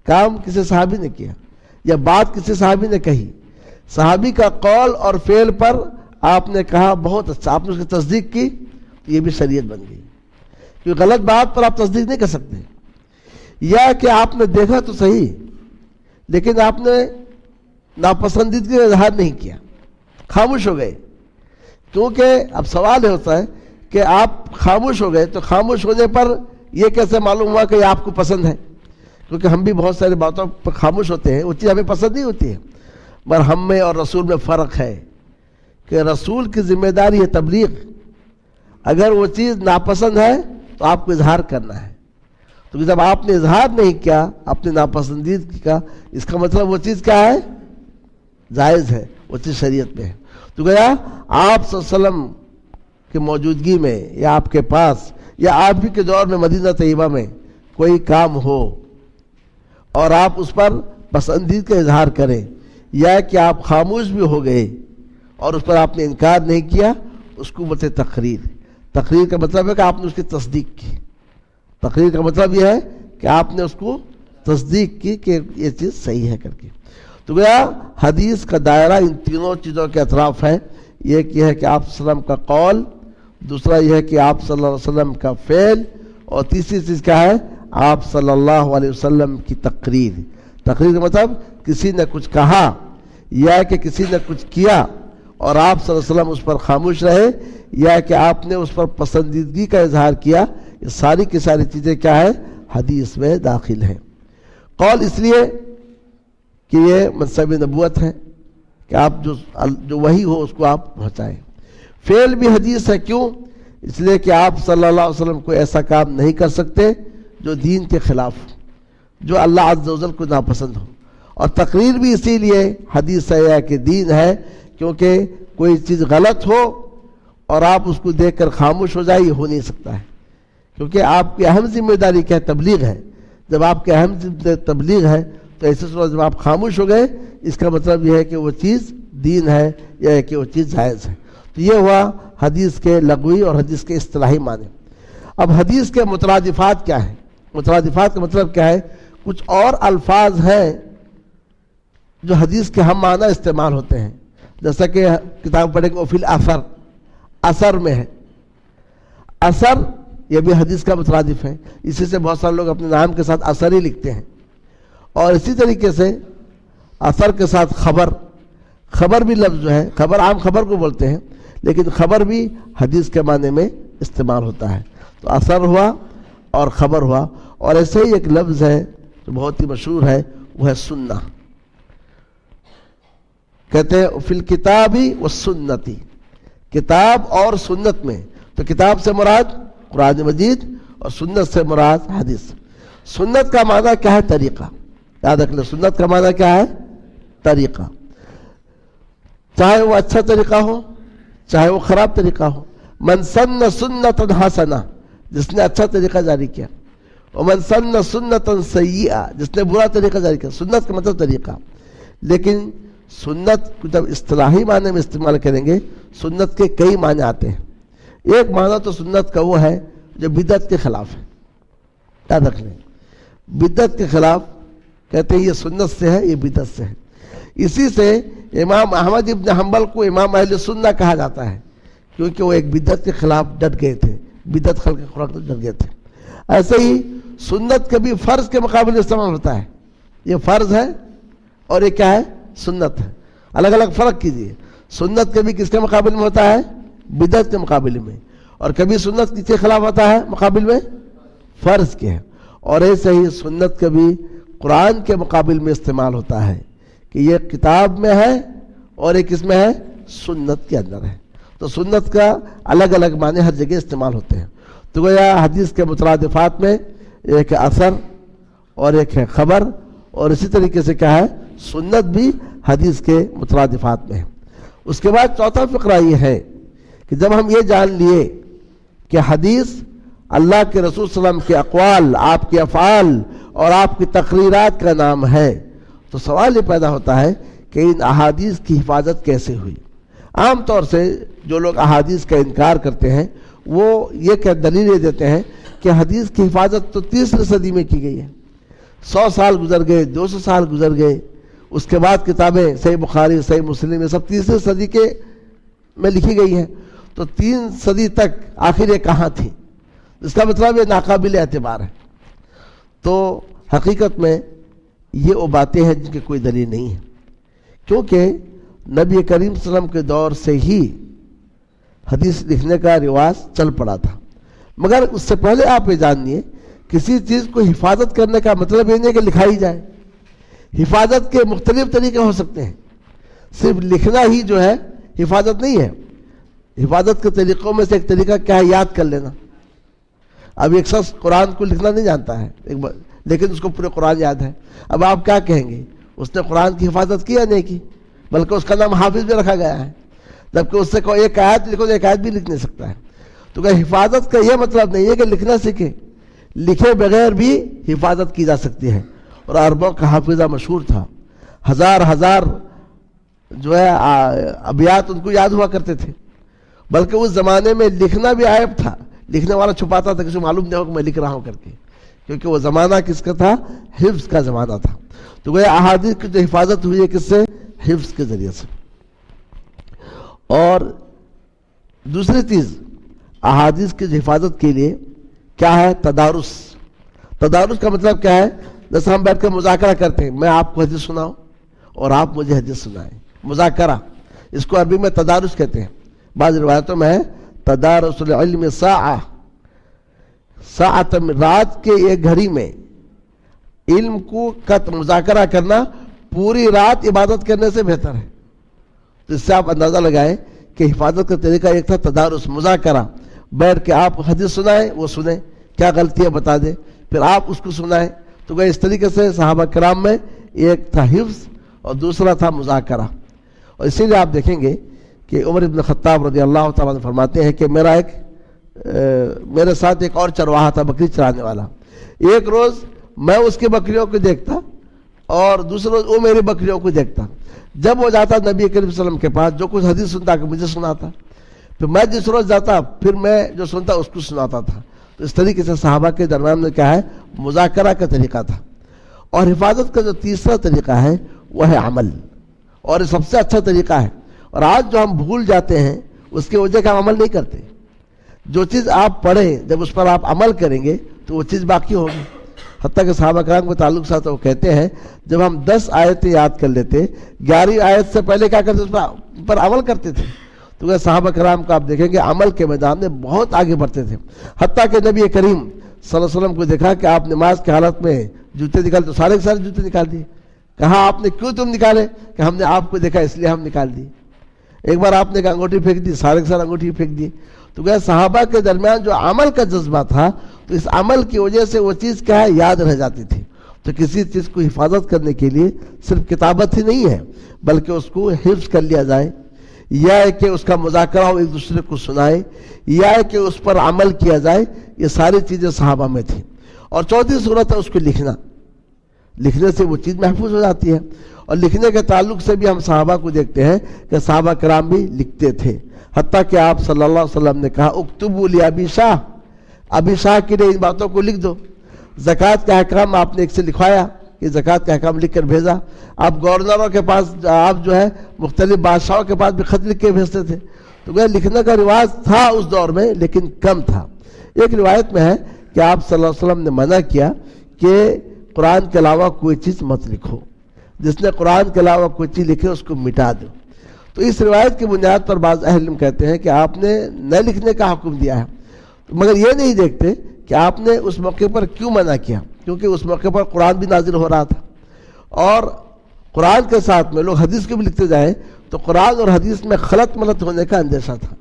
کام کسی صحابی نے کیا یا بات کسی صحابی نے کہی. صحابی کا قول اور فعل پر آپ نے کہا بہت اچھا، آپ نے اس کی تصدیق کی، تو یہ بھی شریعت بن گئی. کیونکہ غلط بات پر آپ تصدیق نہیں کر سکتے. یا کہ آپ نے دیکھا تو صحیح لیکن آپ نے ناپسندیدگی کا اظہار نہیں کیا، خاموش ہو گئے. کیونکہ اب سوال یہ ہوتا ہے کہ آپ خاموش ہو گئے تو خاموش ہونے پر یہ کیسے معلوم ہوا کہ یہ آپ کو پسند ہے؟ کیونکہ ہم بھی بہت ساری باتوں پر خاموش ہوتے ہیں، وہ چیز ہمیں پسند نہیں ہوتی ہے. مگر ہم میں اور رسول میں فرق ہے کہ رسول کی ذمہ داری ہے تبلیغ. اگر وہ چیز ناپسند ہے تو آپ کو اظہار کرنا ہے. تو جب آپ نے اظہار نہیں کیا اپنی ناپسندیدگی کا، اس کا مطلب وہ چیز کیا ہے؟ جائز ہے، وہ چیز شریعت میں ہے. تو گیا آپ صلی اللہ علیہ وسلم کی موجودگی میں یا آپ کے پاس یا آپ ہی کے دور میں مدینہ طیبہ میں کوئی کام ہو اور آپ اس پر پسندیدگی کا اظہار کریں، یا کہ آپ خاموش بھی ہو گئے اور اس پر آپ نے انکار نہیں کیا، اس کو بولتے تقریر. تقریر کا مطلب ہے کہ آپ نے اس کی تصدیق کی. تقریر کا مطلب یہ ہے کہ آپ نے اس کو تصدیق کی کہ یہ چیز صحیح ہے کر کے. تو گیا حدیث کا دائرہ ان تینوں چیزوں کے اطراف ہے. ایک یہ ہے کہ آپ صلی اللہ علیہ وسلم کا قول، دوسرا یہ ہے کہ آپ صلی اللہ علیہ وسلم کا فعل، اور تیسری چیز کیا ہے؟ آپ صلی اللہ علیہ وسلم کی تقریر. تقریر کا مطلب کسی نے کچھ کہا یا کہ کسی نے کچھ کیا اور آپ صلی اللہ علیہ وسلم اس پر خاموش رہے، یا کہ آپ نے اس پر پسندیدگی کا اظہار کیا. یہ ساری کی ساری چیزیں کیا ہے؟ حدیث میں داخل ہیں. قول اس لیے کہ یہ منصب نبوت ہے کہ آپ جو وحی ہو اس کو آپ پہنچائیں. فعل بھی حدیث ہے. کیوں؟ اس لیے کہ آپ صلی اللہ علیہ وسلم کوئی ایسا کام نہیں کر سکتے جو دین کے خلاف ہو، جو اللہ عز و جل کو ناپسند ہو. اور تقریر بھی اسی لیے حدیث ہے یا کہ دین ہے کیونکہ کوئی چیز غلط ہو اور آپ اس کو دیکھ کر خاموش ہو جائے، یہ ہو نہیں سکتا ہے. کیونکہ آپ کی اہم ذمہ داری کیا ہے؟ تبلیغ ہے. جب آپ کی اہم تبلیغ ہے تو ایسے صورت جب آپ خاموش ہو گئے اس کا مطلب یہ ہے کہ وہ چیز دین ہے یا کہ وہ چیز جائز ہے۔ تو یہ ہوا حدیث کے لغوی اور حدیث کے اصطلاحی معنی۔ اب حدیث کے مترادفات کیا ہیں؟ مترادفات کا مطلب کیا ہے؟ کچھ اور الفاظ ہیں جو حدیث کے ہم معنی استعمال ہوتے ہیں، جیسا کہ کتاب پڑھیں گے فی الاثر، اثر میں ہے، اثر یہ بھی حدیث کا مترادف ہے، اسی سے بہت سارے لوگ اپنے نام کے ساتھ اثر ہی لکھتے ہیں۔ اور اسی طریقے سے اثر کے ساتھ خبر، خبر بھی لفظ جو ہے، خبر عام خبر کو بولتے ہیں لیکن خبر بھی حدیث کے معنی میں استعمال ہوتا ہے۔ تو اثر ہوا اور خبر ہوا، اور ایسے ہی ایک لفظ ہے جو بہت ہی مشہور ہے، وہ ہے سنہ۔ کہتے ہیں فی الکتاب والسنتی، کتاب اور سنت میں، تو کتاب سے مراد قرآن مجید اور سنت سے مراد حدیث۔ سنت کا معنی کیا ہے؟ طریقہ، یاد رکھ لیں، سنت کا معنی کیا ہے؟ طریقہ، چاہے وہ اچھا طریقہ ہو چاہے وہ خراب طریقہ ہو۔ من سن سنتا حسنہ، جس نے اچھا طریقہ جاری کیا، ومن سن سنتا سیئہ، جس نے برا طریقہ جاری کیا۔ سنت کا مطلب طریقہ، لیکن سنت کو جب اصطلاحی معنی میں استعمال کریں گے سنت کے کئی معنی آتے ہیں۔ ایک معنی تو سنت کا وہ ہے جو بدعت کے خلاف ہے، یاد رکھ لیں، بدعت کے خلاف کہتے ہیں یہ سنت سے ہے، یہ بدعت سے ہے۔ اسی سے امام احمد ابن حنبل کو امام اہل سنہ کہا جاتا ہے، کیونکہ وہ ایک بدعت کے خلاف ڈٹ گئے تھے، بدعت خلق خوراک سے ڈٹ گئے تھے۔ ایسے ہی سنت کبھی فرض کے مقابلے استعمال ہوتا ہے، یہ فرض ہے اور یہ کیا ہے؟ سنت ہے۔ الگ الگ فرق کیجئے، سنت کبھی کس کے مقابل میں ہوتا ہے؟ بدعت کے مقابل میں، اور کبھی سنت کس کے خلاف ہوتا ہے؟ مقابل میں فرض کے ہے۔ اور ایسے ہی سنت کبھی قرآن کے مقابل میں استعمال ہوتا ہے کہ یہ کتاب میں ہے اور ایک اس میں ہے سنت کے اندر ہے۔ تو سنت کا الگ الگ معنی ہر جگہ استعمال ہوتے ہیں۔ تو گویا حدیث کے مترادفات میں ایک ہے اثر اور ایک ہے خبر، اور اسی طریقے سے کیا ہے؟ سنت بھی حدیث کے مترادفات میں ہے۔ اس کے بعد چوتھا فقرہ یہ ہے کہ جب ہم یہ جان لیے کہ حدیث اللہ کے رسول صلی اللہ علیہ وسلم کے اقوال، آپ کے افعال اور آپ کی تقریرات کا نام ہے، تو سوال یہ پیدا ہوتا ہے کہ ان احادیث کی حفاظت کیسے ہوئی؟ عام طور سے جو لوگ احادیث کا انکار کرتے ہیں وہ یہ کہ دلیل یہ دیتے ہیں کہ حدیث کی حفاظت تو 30ویں صدی میں کی گئی ہے، 100 سال گزر گئے، 200 سال گزر گئے، اس کے بعد کتابیں صحیح بخاری، صحیح مسلم، یہ سب 30ویں صدی کے میں لکھی گئی ہیں، تو 3 صدی تک آخر یہ کہاں تھی؟ اس کا مطلب یہ ناقابل اعتبار ہے۔ تو حقیقت میں یہ وہ باتیں ہیں جن کی کوئی دلیل نہیں ہے، کیونکہ نبی کریم صلی اللہ علیہ وسلم کے دور سے ہی حدیث لکھنے کا رواج چل پڑا تھا، مگر اس سے پہلے آپ یہ جانیے کسی چیز کو حفاظت کرنے کا مطلب یہ نہیں کہ لکھائی جائے۔ حفاظت کے مختلف طریقے ہو سکتے ہیں، صرف لکھنا ہی جو ہے حفاظت نہیں ہے۔ حفاظت کے طریقوں میں سے ایک طریقہ کیا ہے؟ یاد کر لینا۔ اب ایک شخص قرآن کو لکھنا نہیں جانتا ہے لیکن اس کو پورے قرآن یاد ہے، اب آپ کیا کہیں گے؟ اس نے قرآن کی حفاظت کی یا نہیں کی؟ بلکہ اس کا نام حافظ بھی رکھا گیا ہے، جبکہ اس سے کوئی ایک آیت لکھو تو ایک آیت بھی لکھ نہیں سکتا ہے۔ تو کہ حفاظت کا یہ مطلب نہیں ہے کہ لکھنا سیکھے، لکھے بغیر بھی حفاظت کی جا سکتی ہے۔ اور عربوں کا حافظہ مشہور تھا، ہزار جو ہے ابیات ان کو یاد ہوا کرتے تھے، بلکہ اس زمانے میں لکھنا بھی عیب تھا، لکھنے والا چھپاتا تھا، کسی معلوم نہیں ہو کہ میں لکھ رہا ہوں کر کے، کیونکہ وہ زمانہ کس کا تھا؟ حفظ کا زمانہ تھا۔ تو وہ احادیث کی جو حفاظت ہوئی ہے کس سے؟ حفظ کے ذریعے سے۔ اور دوسری چیز احادیث کی حفاظت کے لیے کیا ہے؟ تدارس۔ تدارس کا مطلب کیا ہے؟ جیسے ہم بیٹھ کے مذاکرہ کرتے ہیں، میں آپ کو حدیث سناؤں اور آپ مجھے حدیث سنائیں، مذاکرہ، اس کو عربی میں تدارس کہتے ہیں۔ بعض روایتوں میں ہے تدارس العلم ساعہ، ساعت، رات کے ایک گھڑی میں علم کو مذاکرہ کرنا پوری رات عبادت کرنے سے بہتر ہے۔ تو اس سے آپ اندازہ لگائیں کہ حفاظت کا طریقہ ایک تھا تدارس، مذاکرہ، بیٹھ کے آپ حدیث سنائیں، وہ سنیں، کیا غلطی ہے بتا دیں، پھر آپ اس کو سنائیں۔ تو کہ اس طریقے سے صحابہ کرام میں ایک تھا حفظ اور دوسرا تھا مذاکرہ۔ اور اسی لیے آپ دیکھیں گے کہ عمر بن خطاب رضی اللہ تعالیٰ عنہ فرماتے ہیں کہ میرے ساتھ ایک اور چرواہا تھا، بکری چرانے والا۔ ایک روز میں اس کی بکریوں کو دیکھتا اور دوسرے روز وہ میری بکریوں کو دیکھتا. جب وہ جاتا نبی کریم صلی اللہ علیہ وسلم کے پاس جو کچھ حدیث سنتا کہ مجھے سناتا, پھر میں جس روز جاتا پھر میں جو سنتا اس کو سناتا تھا. تو اس طریقے سے صحابہ کے درمیان میں کیا ہے, مذاکرہ کا طریقہ تھا. اور حفاظت کا جو تیسرا طریقہ ہے وہ ہے عمل, اور یہ سب سے اچھا طریقہ ہے. اور آج جو ہم بھول جاتے ہیں اس کی وجہ کہ ہم عمل نہیں کرتے. جو چیز آپ پڑھیں جب اس پر آپ عمل کریں گے تو وہ چیز باقی ہوگی. حتیٰ کہ صحابہ کرام کے تعلق سے وہ کہتے ہیں جب ہم 10 آیتیں یاد کر لیتے 11ویں آیت سے پہلے کیا کرتے, اس پر عمل کرتے تھے. تو وہ صحابہ کرام کو آپ دیکھیں گے عمل کے میدان میں بہت آگے بڑھتے تھے. حتیٰ کہ نبی کریم صلی اللہ علیہ وسلم کو دیکھا کہ آپ نماز کی حالت میں جوتے نکال, تو سارے کے سارے جوتے نکال دیے. کہا آپ نے کیوں تم نکالے؟ کہ ہم نے آپ کو دیکھا اس لیے ہم نکال دیے. ایک بار آپ نے ایک انگوٹھی پھینک دی, سارے کے سارے انگوٹھی پھینک دی. تو کہ صحابہ کے درمیان جو عمل کا جذبہ تھا تو اس عمل کی وجہ سے وہ چیز کیا ہے, یاد رہ جاتی تھی. تو کسی چیز کو حفاظت کرنے کے لیے صرف کتابت ہی نہیں ہے بلکہ اس کو حفظ کر لیا جائے, یا کہ اس کا مذاکرہ ہو, ایک دوسرے کو سنائے, یا کہ اس پر عمل کیا جائے. یہ ساری چیزیں صحابہ میں تھیں. اور چوتھی صورت ہے اس کو لکھنا. لکھنے سے وہ چیز محفوظ ہو جاتی ہے. اور لکھنے کے تعلق سے بھی ہم صحابہ کو دیکھتے ہیں کہ صحابہ کرام بھی لکھتے تھے. حتیٰ کہ آپ صلی اللہ علیہ وسلم نے کہا اکتبوا لابی شاہ, ابی شاہ کے لیے ان باتوں کو لکھ دو. زکوٰۃ کا احکام آپ نے ایک سے لکھوایا کہ زکوٰۃ کا احکام لکھ کر بھیجا. آپ گورنروں کے پاس, آپ جو ہے مختلف بادشاہوں کے پاس بھی خط لکھ کے بھیجتے تھے. تو وہ لکھنے کا رواج تھا اس دور میں لیکن کم تھا. ایک روایت میں ہے کہ آپ صلی اللہ علیہ وسلم نے منع کیا کہ قرآن کے علاوہ کوئی چیز مت لکھو, جس نے قرآن کے علاوہ کوئی چیز لکھے اس کو مٹا دو. تو اس روایت کی بنیاد پر بعض اہل علم کہتے ہیں کہ آپ نے نہ لکھنے کا حکم دیا ہے, مگر یہ نہیں دیکھتے کہ آپ نے اس موقع پر کیوں منع کیا, کیونکہ اس موقع پر قرآن بھی نازل ہو رہا تھا. اور قرآن کے ساتھ میں لوگ حدیث کو بھی لکھتے جائیں تو قرآن اور حدیث میں خلط ملط ہونے کا اندیشہ تھا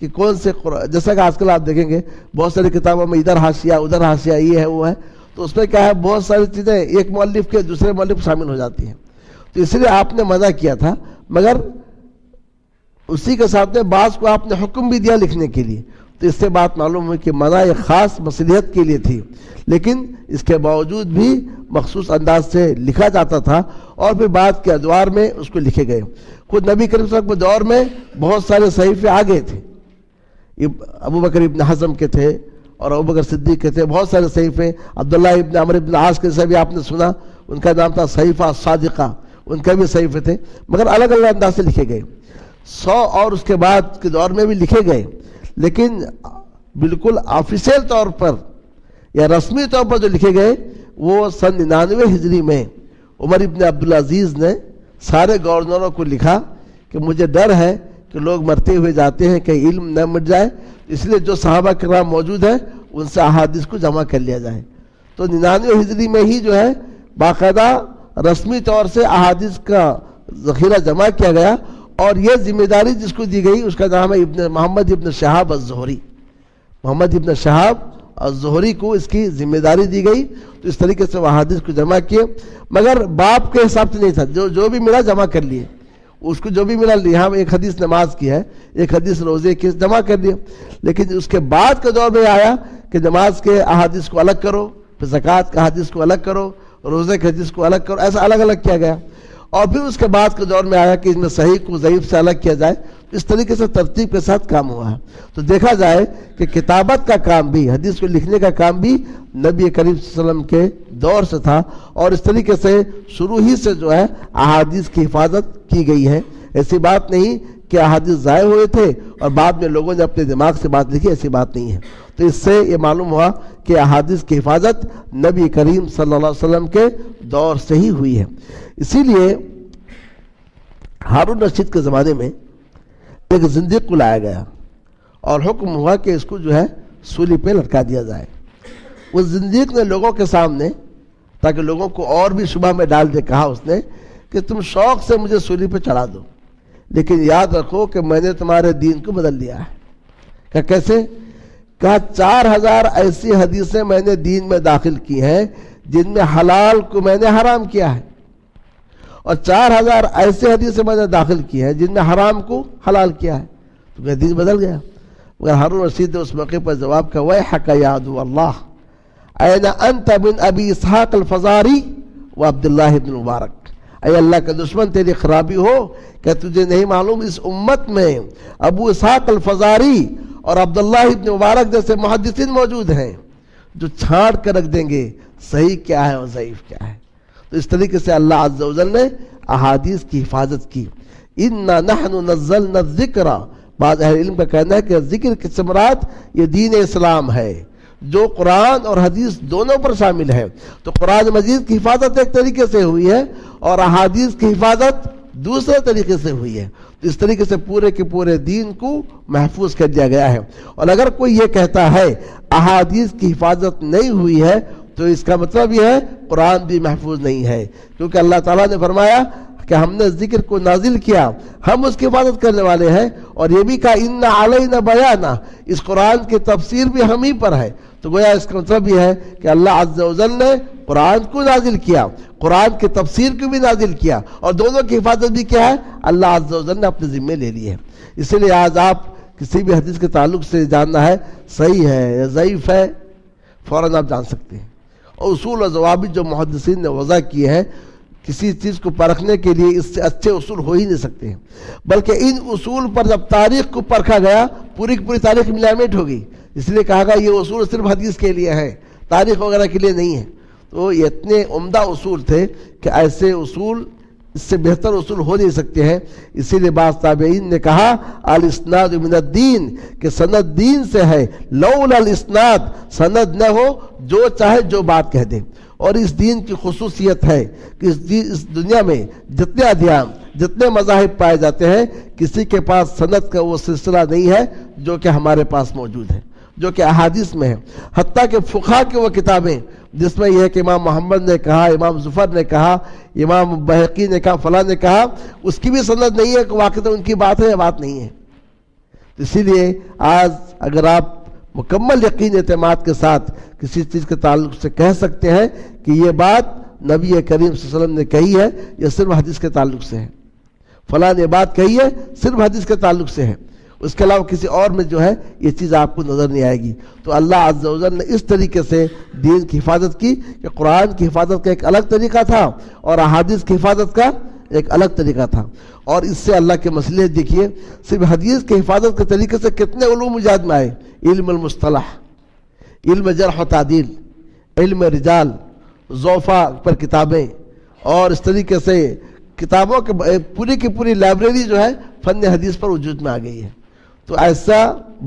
کہ کون سے جیسا کہ آج کل آپ دیکھیں گے بہت ساری کتابوں میں ادھر حاشیہ ادھر حاشیہ, یہ ہے وہ ہے, تو اس میں کیا ہے بہت ساری چیزیں ایک مؤلف کے دوسرے مؤلف شامل ہو جاتی ہیں. تو اس لیے آپ نے منع کیا تھا, مگر اسی کے ساتھ میں بعض کو آپ نے حکم بھی دیا لکھنے کے لیے. تو اس سے بات معلوم ہوئی کہ منع ایک خاص مصلحت کے لیے تھی, لیکن اس کے باوجود بھی مخصوص انداز سے لکھا جاتا تھا. اور پھر بعد کے ادوار میں اس کو لکھے گئے. خود نبی کریم صلی اللہ علیہ وسلم کے دور میں بہت سارے صحیفے آ گئے تھے. ابو بکر ابن حزم کے تھے اور ابو بکر صدیق کے تھے بہت سارے صحیفے. عبداللہ ابن عمر ابن العاص کے سے بھی آپ نے سنا, ان کا نام تھا صحیفہ صادقہ, ان کے بھی صحیفے تھے, مگر الگ الگ انداز سے لکھے گئے. 100 اور اس کے بعد کے دور میں بھی لکھے گئے, لیکن بالکل آفیشیل طور پر یا رسمی طور پر جو لکھے گئے وہ سن 99 ہجری میں عمر ابن عبدالعزیز نے سارے گورنروں کو لکھا کہ مجھے ڈر ہے کہ لوگ مرتے ہوئے جاتے ہیں کہ علم نہ مٹ جائے, اس لیے جو صحابہ کرام موجود ہیں ان سے احادیث کو جمع کر لیا جائے. تو 99 ہجری میں ہی جو ہے باقاعدہ رسمی طور سے احادیث کا ذخیرہ جمع کیا گیا. اور یہ ذمہ داری جس کو دی گئی اس کا نام ہے محمد ابن شہاب الزہری. محمد ابن شہاب الزہری کو اس کی ذمہ داری دی گئی. تو اس طریقے سے وہ احادیث کو جمع کیے, مگر باپ کے حساب سے نہیں تھا, جو بھی ملا جمع کر لیے. اس کو جو بھی ملا, یہاں ایک حدیث نماز کی ہے, ایک حدیث روزے کی, جمع کر لیے. لیکن اس کے بعد کے دور میں آیا کہ نماز کے احادیث کو الگ کرو, پھر زکوٰۃ کے حدیث کو الگ کرو, روزے کے حدیث کو الگ کرو, ایسا الگ الگ کیا گیا. اور پھر اس کے بعد کے دور میں آیا کہ اس میں صحیح کو ضعیف سے الگ کیا جائے. اس طریقے سے ترتیب کے ساتھ کام ہوا ہے. تو دیکھا جائے کہ کتابت کا کام بھی, حدیث کو لکھنے کا کام بھی نبی کریم صلی اللہ علیہ وسلم کے دور سے تھا. اور اس طریقے سے شروع ہی سے جو ہے احادیث کی حفاظت کی گئی ہے. ایسی بات نہیں کہ احادیث ضائع ہوئے تھے اور بعد میں لوگوں نے اپنے دماغ سے بات لکھی, ایسی بات نہیں ہے. تو اس سے یہ معلوم ہوا کہ احادیث کی حفاظت نبی کریم صلی اللہ علیہ وسلم کے دور سے ہی ہوئی ہے. اسی لیے ہارون رشید کے زمانے میں ایک زندیق کو لایا گیا اور حکم ہوا کہ اس کو جو ہے سولی پہ لٹکا دیا جائے. اس زندیق نے لوگوں کے سامنے, تاکہ لوگوں کو اور بھی شبہ میں ڈال دے, کہا اس نے کہ تم شوق سے مجھے سولی پہ چڑھا دو, لیکن یاد رکھو کہ میں نے تمہارے دین کو بدل دیا ہے. کہ کیسے؟ کہا 4000 ایسی حدیثیں میں نے دین میں داخل کی ہیں جن میں حلال کو میں نے حرام کیا ہے, اور 4000 ایسے حدیثیں میں نے داخل کی ہیں جن میں حرام کو حلال کیا ہے. تو میرا دین بدل گیا. مگر ہارون رشید نے اس موقع پر جواب کہا ویحک یا عدو اللہ این انت من ابی اسحاق الفزاری وہ عبداللہ ابن مبارک، اے اللہ کا دشمن تیری خرابی ہو کہ تجھے نہیں معلوم اس امت میں ابو اسحاق الفزاری اور عبداللہ ابن مبارک جیسے محدثین موجود ہیں جو چھاڑ کر رکھ دیں گے صحیح کیا ہے اور ضعیف کیا ہے۔ تو اس طریقے سے اللہ عز و جل نے احادیث کی حفاظت کی۔ اِنَّا نَحْنُ نَزَّلْنَا الذِّكْرَ، بعض اہل علم کا کہنا ہے کہ ذکر کی سے مراد یہ دین اسلام ہے جو قرآن اور حدیث دونوں پر شامل ہے۔ تو قرآن مجید کی حفاظت ایک طریقے سے ہوئی ہے اور احادیث کی حفاظت دوسرے طریقے سے ہوئی ہے۔ تو اس طریقے سے پورے کے پورے دین کو محفوظ کر دیا گیا ہے۔ اور اگر کوئی یہ کہتا ہے احادیث کی حفاظت نہیں ہوئی ہے تو اس کا مطلب یہ ہے قرآن بھی محفوظ نہیں ہے، کیونکہ اللہ تعالیٰ نے فرمایا کہ ہم نے ذکر کو نازل کیا، ہم اس کی حفاظت کرنے والے ہیں، اور یہ بھی کہا اِنَّ عَلَيْنَا بَيَانَ، اس قرآن کی تفسیر بھی ہم ہی پر ہے۔ تو گویا اس کا مطلب یہ ہے کہ اللہ عز و جل نے قرآن کو نازل کیا، قرآن کی تفسیر کو بھی نازل کیا، اور دونوں کی حفاظت بھی کیا ہے اللہ عز و جل نے اپنے ذمے لے لی ہے۔ اسی لیے آج آپ کسی بھی حدیث کے تعلق سے جاننا ہے صحیح ہے یا ضعیف ہے فوراً آپ جان سکتے ہیں۔ اور اصول و ضوابط جو محدثین نے وضع کیے ہیں، کسی چیز کو پرکھنے کے لیے اس سے اچھے اصول ہو ہی نہیں سکتے ہیں، بلکہ ان اصول پر جب تاریخ کو پرکھا گیا پوری کی پوری تاریخ ملاوٹ ہوگی، اس لیے کہا گیا یہ اصول صرف حدیث کے لیے ہے، تاریخ وغیرہ کے لیے نہیں ہے۔ تو یہ اتنے عمدہ اصول تھے کہ ایسے اصول اس سے بہتر اصول ہو نہیں سکتے ہیں۔ اسی لیے بعض تابعین نے کہا الاسناد من الدین، کہ سند دین سے ہے، لولا الاسناد، سند نہ ہو جو چاہے جو بات کہہ دے۔ اور اس دین کی خصوصیت ہے کہ اس دنیا میں جتنے ادیان جتنے مذاہب پائے جاتے ہیں کسی کے پاس سند کا وہ سلسلہ نہیں ہے جو کہ ہمارے پاس موجود ہے، جو کہ احادیث میں ہے۔ حتیٰ کہ فقہ کی وہ کتابیں جس میں یہ ہے کہ امام محمد نے کہا، امام زفر نے کہا، امام بہقی نے کہا، فلاں نے کہا، اس کی بھی سند نہیں ہے کہ واقعی ان کی بات ہے یا بات نہیں ہے۔ اسی لیے آج اگر آپ مکمل یقین اعتماد کے ساتھ کسی چیز کے تعلق سے کہہ سکتے ہیں کہ یہ بات نبی کریم صلی اللہ علیہ وسلم نے کہی ہے، یہ صرف حدیث کے تعلق سے ہے، فلاں نے بات کہی ہے صرف حدیث کے تعلق سے ہے، اس کے علاوہ کسی اور میں جو ہے یہ چیز آپ کو نظر نہیں آئے گی۔ تو اللہ عز و جل نے اس طریقے سے دین کی حفاظت کی کہ قرآن کی حفاظت کا ایک الگ طریقہ تھا اور احادیث کی حفاظت کا ایک الگ طریقہ تھا۔ اور اس سے اللہ کے مسئلے دیکھیے، صرف حدیث کی حفاظت کے طریقے سے کتنے علوم ایجاد میں آئے، علم المصطلح، علم جرح و تعدیل، علم رجال، ضعفاء پر کتابیں، اور اس طریقے سے کتابوں کے پوری کی پوری لائبریری جو ہے فن حدیث پر وجود میں آ گئی ہے۔ تو ایسا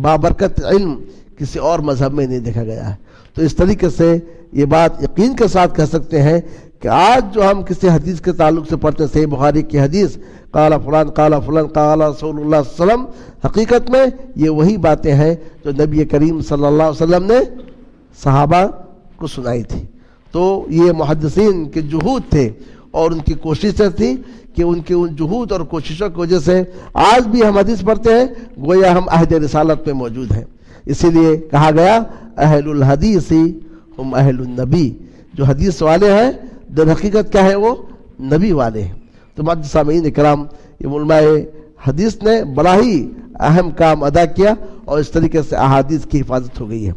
بابرکت علم کسی اور مذہب میں نہیں دیکھا گیا ہے۔ تو اس طریقے سے یہ بات یقین کے ساتھ کہہ سکتے ہیں کہ آج جو ہم کسی حدیث کے تعلق سے پڑھتے ہیں، صحیح بخاری کی حدیث قال فلان قال فلان قال رسول اللہ صلی اللہ علیہ وسلم، حقیقت میں یہ وہی باتیں ہیں جو نبی کریم صلی اللہ علیہ وسلم نے صحابہ کو سنائی تھی۔ تو یہ محدثین کے جہود تھے اور ان کی کوششیں تھیں کہ ان کی ان جہود اور کوششوں کی وجہ سے آج بھی ہم حدیث پڑھتے ہیں گویا ہم عہد رسالت میں موجود ہیں۔ اسی لیے کہا گیا اہل الحدیث ہم اہل النبی، جو حدیث والے ہیں در حقیقت کیا ہے وہ نبی والے ہیں۔ تو معزز سامعین اکرام، یہ علماء حدیث نے بڑا ہی اہم کام ادا کیا اور اس طریقے سے احادیث کی حفاظت ہو گئی ہے۔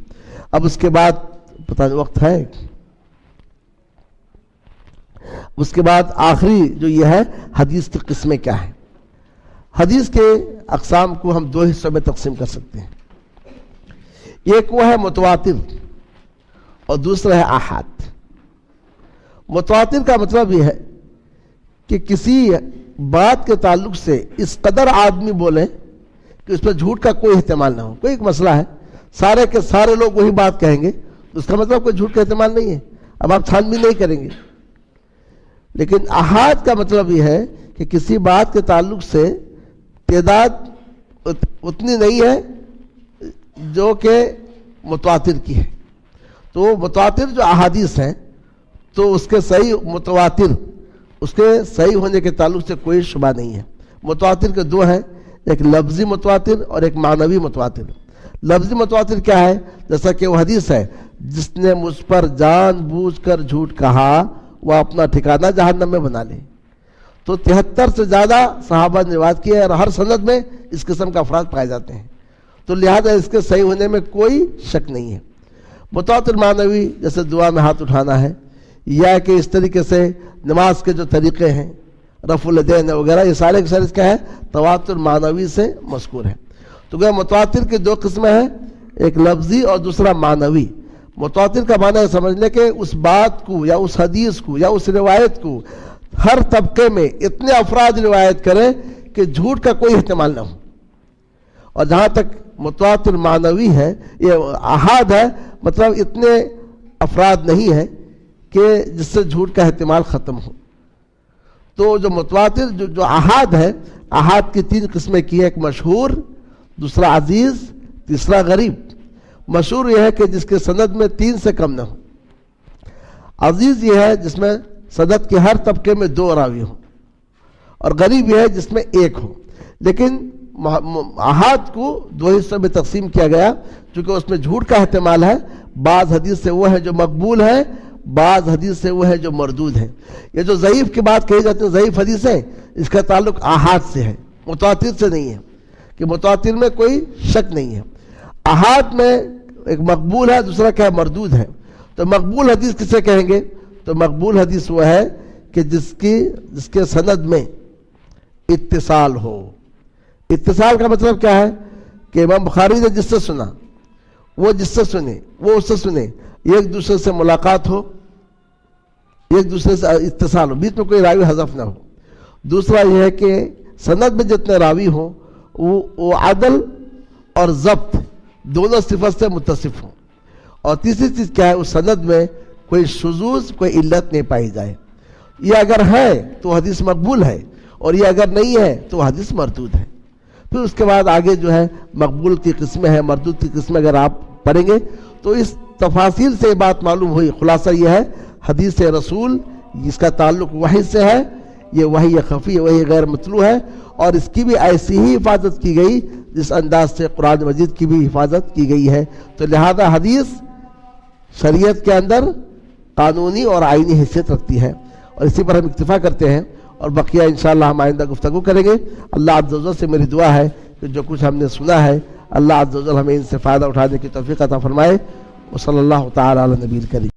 اب اس کے بعد پتہ نہیں وقت ہے، اس کے بعد آخری جو یہ ہے حدیث کی قسمیں کیا ہیں۔ حدیث کے اقسام کو ہم دو حصوں میں تقسیم کر سکتے ہیں، ایک وہ ہے متواتر اور دوسرا ہے آحاد۔ متواتر کا مطلب یہ ہے کہ کسی بات کے تعلق سے اس قدر آدمی بولیں کہ اس پر جھوٹ کا کوئی احتمال نہ ہو۔ کوئی ایک مسئلہ ہے، سارے کے سارے لوگ وہی بات کہیں گے، اس کا مطلب کوئی جھوٹ کا احتمال نہیں ہے، اب آپ چھان بھی نہیں کریں گے۔ لیکن احاد کا مطلب یہ ہے کہ کسی بات کے تعلق سے تعداد اتنی نہیں ہے جو کہ متواتر کی ہے۔ تو متواتر جو احادیث ہیں تو اس کے صحیح متواتر، اس کے صحیح ہونے کے تعلق سے کوئی شبہ نہیں ہے۔ متواتر کے دو ہیں، ایک لفظی متواتر اور ایک معنوی متواتر۔ لفظی متواتر کیا ہے؟ جیسا کہ وہ حدیث ہے، جس نے مجھ پر جان بوجھ کر جھوٹ کہا وہ اپنا ٹھکانہ جہنم میں بنا لے۔ تو 73 سے زیادہ صحابہ نے روایت کی ہے اور ہر سند میں اس قسم کا افراد پائے جاتے ہیں، تو لہذا اس کے صحیح ہونے میں کوئی شک نہیں ہے۔ متواتر معنوی جیسے دعا میں ہاتھ اٹھانا ہے، یا کہ اس طریقے سے نماز کے جو طریقے ہیں رفع الیدین وغیرہ، یہ سارے کے سارے کیا ہے؟ تواتر معنوی سے مذکور ہے۔ تو گویا متواتر کی دو قسمیں ہیں، ایک لفظی اور دوسرا معنوی۔ متواتر کا معنی ہے سمجھ لیں کہ اس بات کو یا اس حدیث کو یا اس روایت کو ہر طبقے میں اتنے افراد روایت کریں کہ جھوٹ کا کوئی احتمال نہ ہو۔ اور جہاں تک متواتر معنوی ہے، یہ احاد ہے، مطلب اتنے افراد نہیں ہیں کہ جس سے جھوٹ کا احتمال ختم ہو۔ تو جو متواتر جو احاد ہے، احاد کی تین قسمیں کی ہیں، ایک مشہور، دوسرا عزیز، تیسرا غریب۔ مشہور یہ ہے کہ جس کے سند میں 3 سے کم نہ ہو۔ عزیز یہ ہے جس میں سند کے ہر طبقے میں 2 راوی ہوں، اور غریب یہ ہے جس میں 1 ہو۔ لیکن احاد کو 2 حصوں میں تقسیم کیا گیا چونکہ اس میں جھوٹ کا احتمال ہے۔ بعض حدیث سے وہ ہے جو مقبول ہے، بعض حدیث سے وہ ہے جو مردود ہے۔ یہ جو ضعیف کی بات کہی جاتی ہے، ضعیف حدیث ہے، اس کا تعلق احاد سے ہے، متواتر سے نہیں ہے، کہ متواتر میں کوئی شک نہیں ہے۔ احاد میں ایک مقبول ہے، دوسرا کیا ہے؟ مردود ہے۔ تو مقبول حدیث کسے کہیں گے؟ تو مقبول حدیث وہ ہے کہ جس کے سند میں اتصال ہو۔ اتصال کا مطلب کیا ہے؟ کہ امام بخاری نے جس سے سنا، وہ جس سے سنے، وہ اس سے سنے، ایک دوسرے سے ملاقات ہو، ایک دوسرے سے اتصال ہو، بیچ میں کوئی راوی حذف نہ ہو۔ دوسرا یہ ہے کہ سند میں جتنے راوی ہوں وہ عدل اور ضبط دونوں صفت سے متصف ہوں۔ اور تیسری چیز کیا ہے؟ اس سند میں کوئی شذوذ، کوئی علت نہیں پائی جائے۔ یہ اگر ہے تو حدیث مقبول ہے، اور یہ اگر نہیں ہے تو حدیث مردود ہے۔ پھر اس کے بعد آگے جو ہے مقبول کی قسمیں ہیں، مردود کی قسمیں اگر آپ پڑھیں گے تو اس تفاصیل سے یہ بات معلوم ہوئی۔ خلاصہ یہ ہے، حدیث رسول جس کا تعلق وحی سے ہے، یہ وحی خفی، وحی غیر مطلوع ہے، اور اس کی بھی ایسی ہی حفاظت کی گئی جس انداز سے قرآن مجید کی بھی حفاظت کی گئی ہے۔ تو لہذا حدیث شریعت کے اندر قانونی اور آئینی حیثیت رکھتی ہے، اور اسی پر ہم اکتفا کرتے ہیں، اور بقیہ انشاءاللہ ہم آئندہ گفتگو کریں گے۔ اللہ عز و جل سے میری دعا ہے کہ جو کچھ ہم نے سنا ہے، اللہ عز و جل ہمیں ان سے فائدہ اٹھانے کی توفیق عطا فرمائے۔ وصلی اللہ تعالی علی نبی کریم۔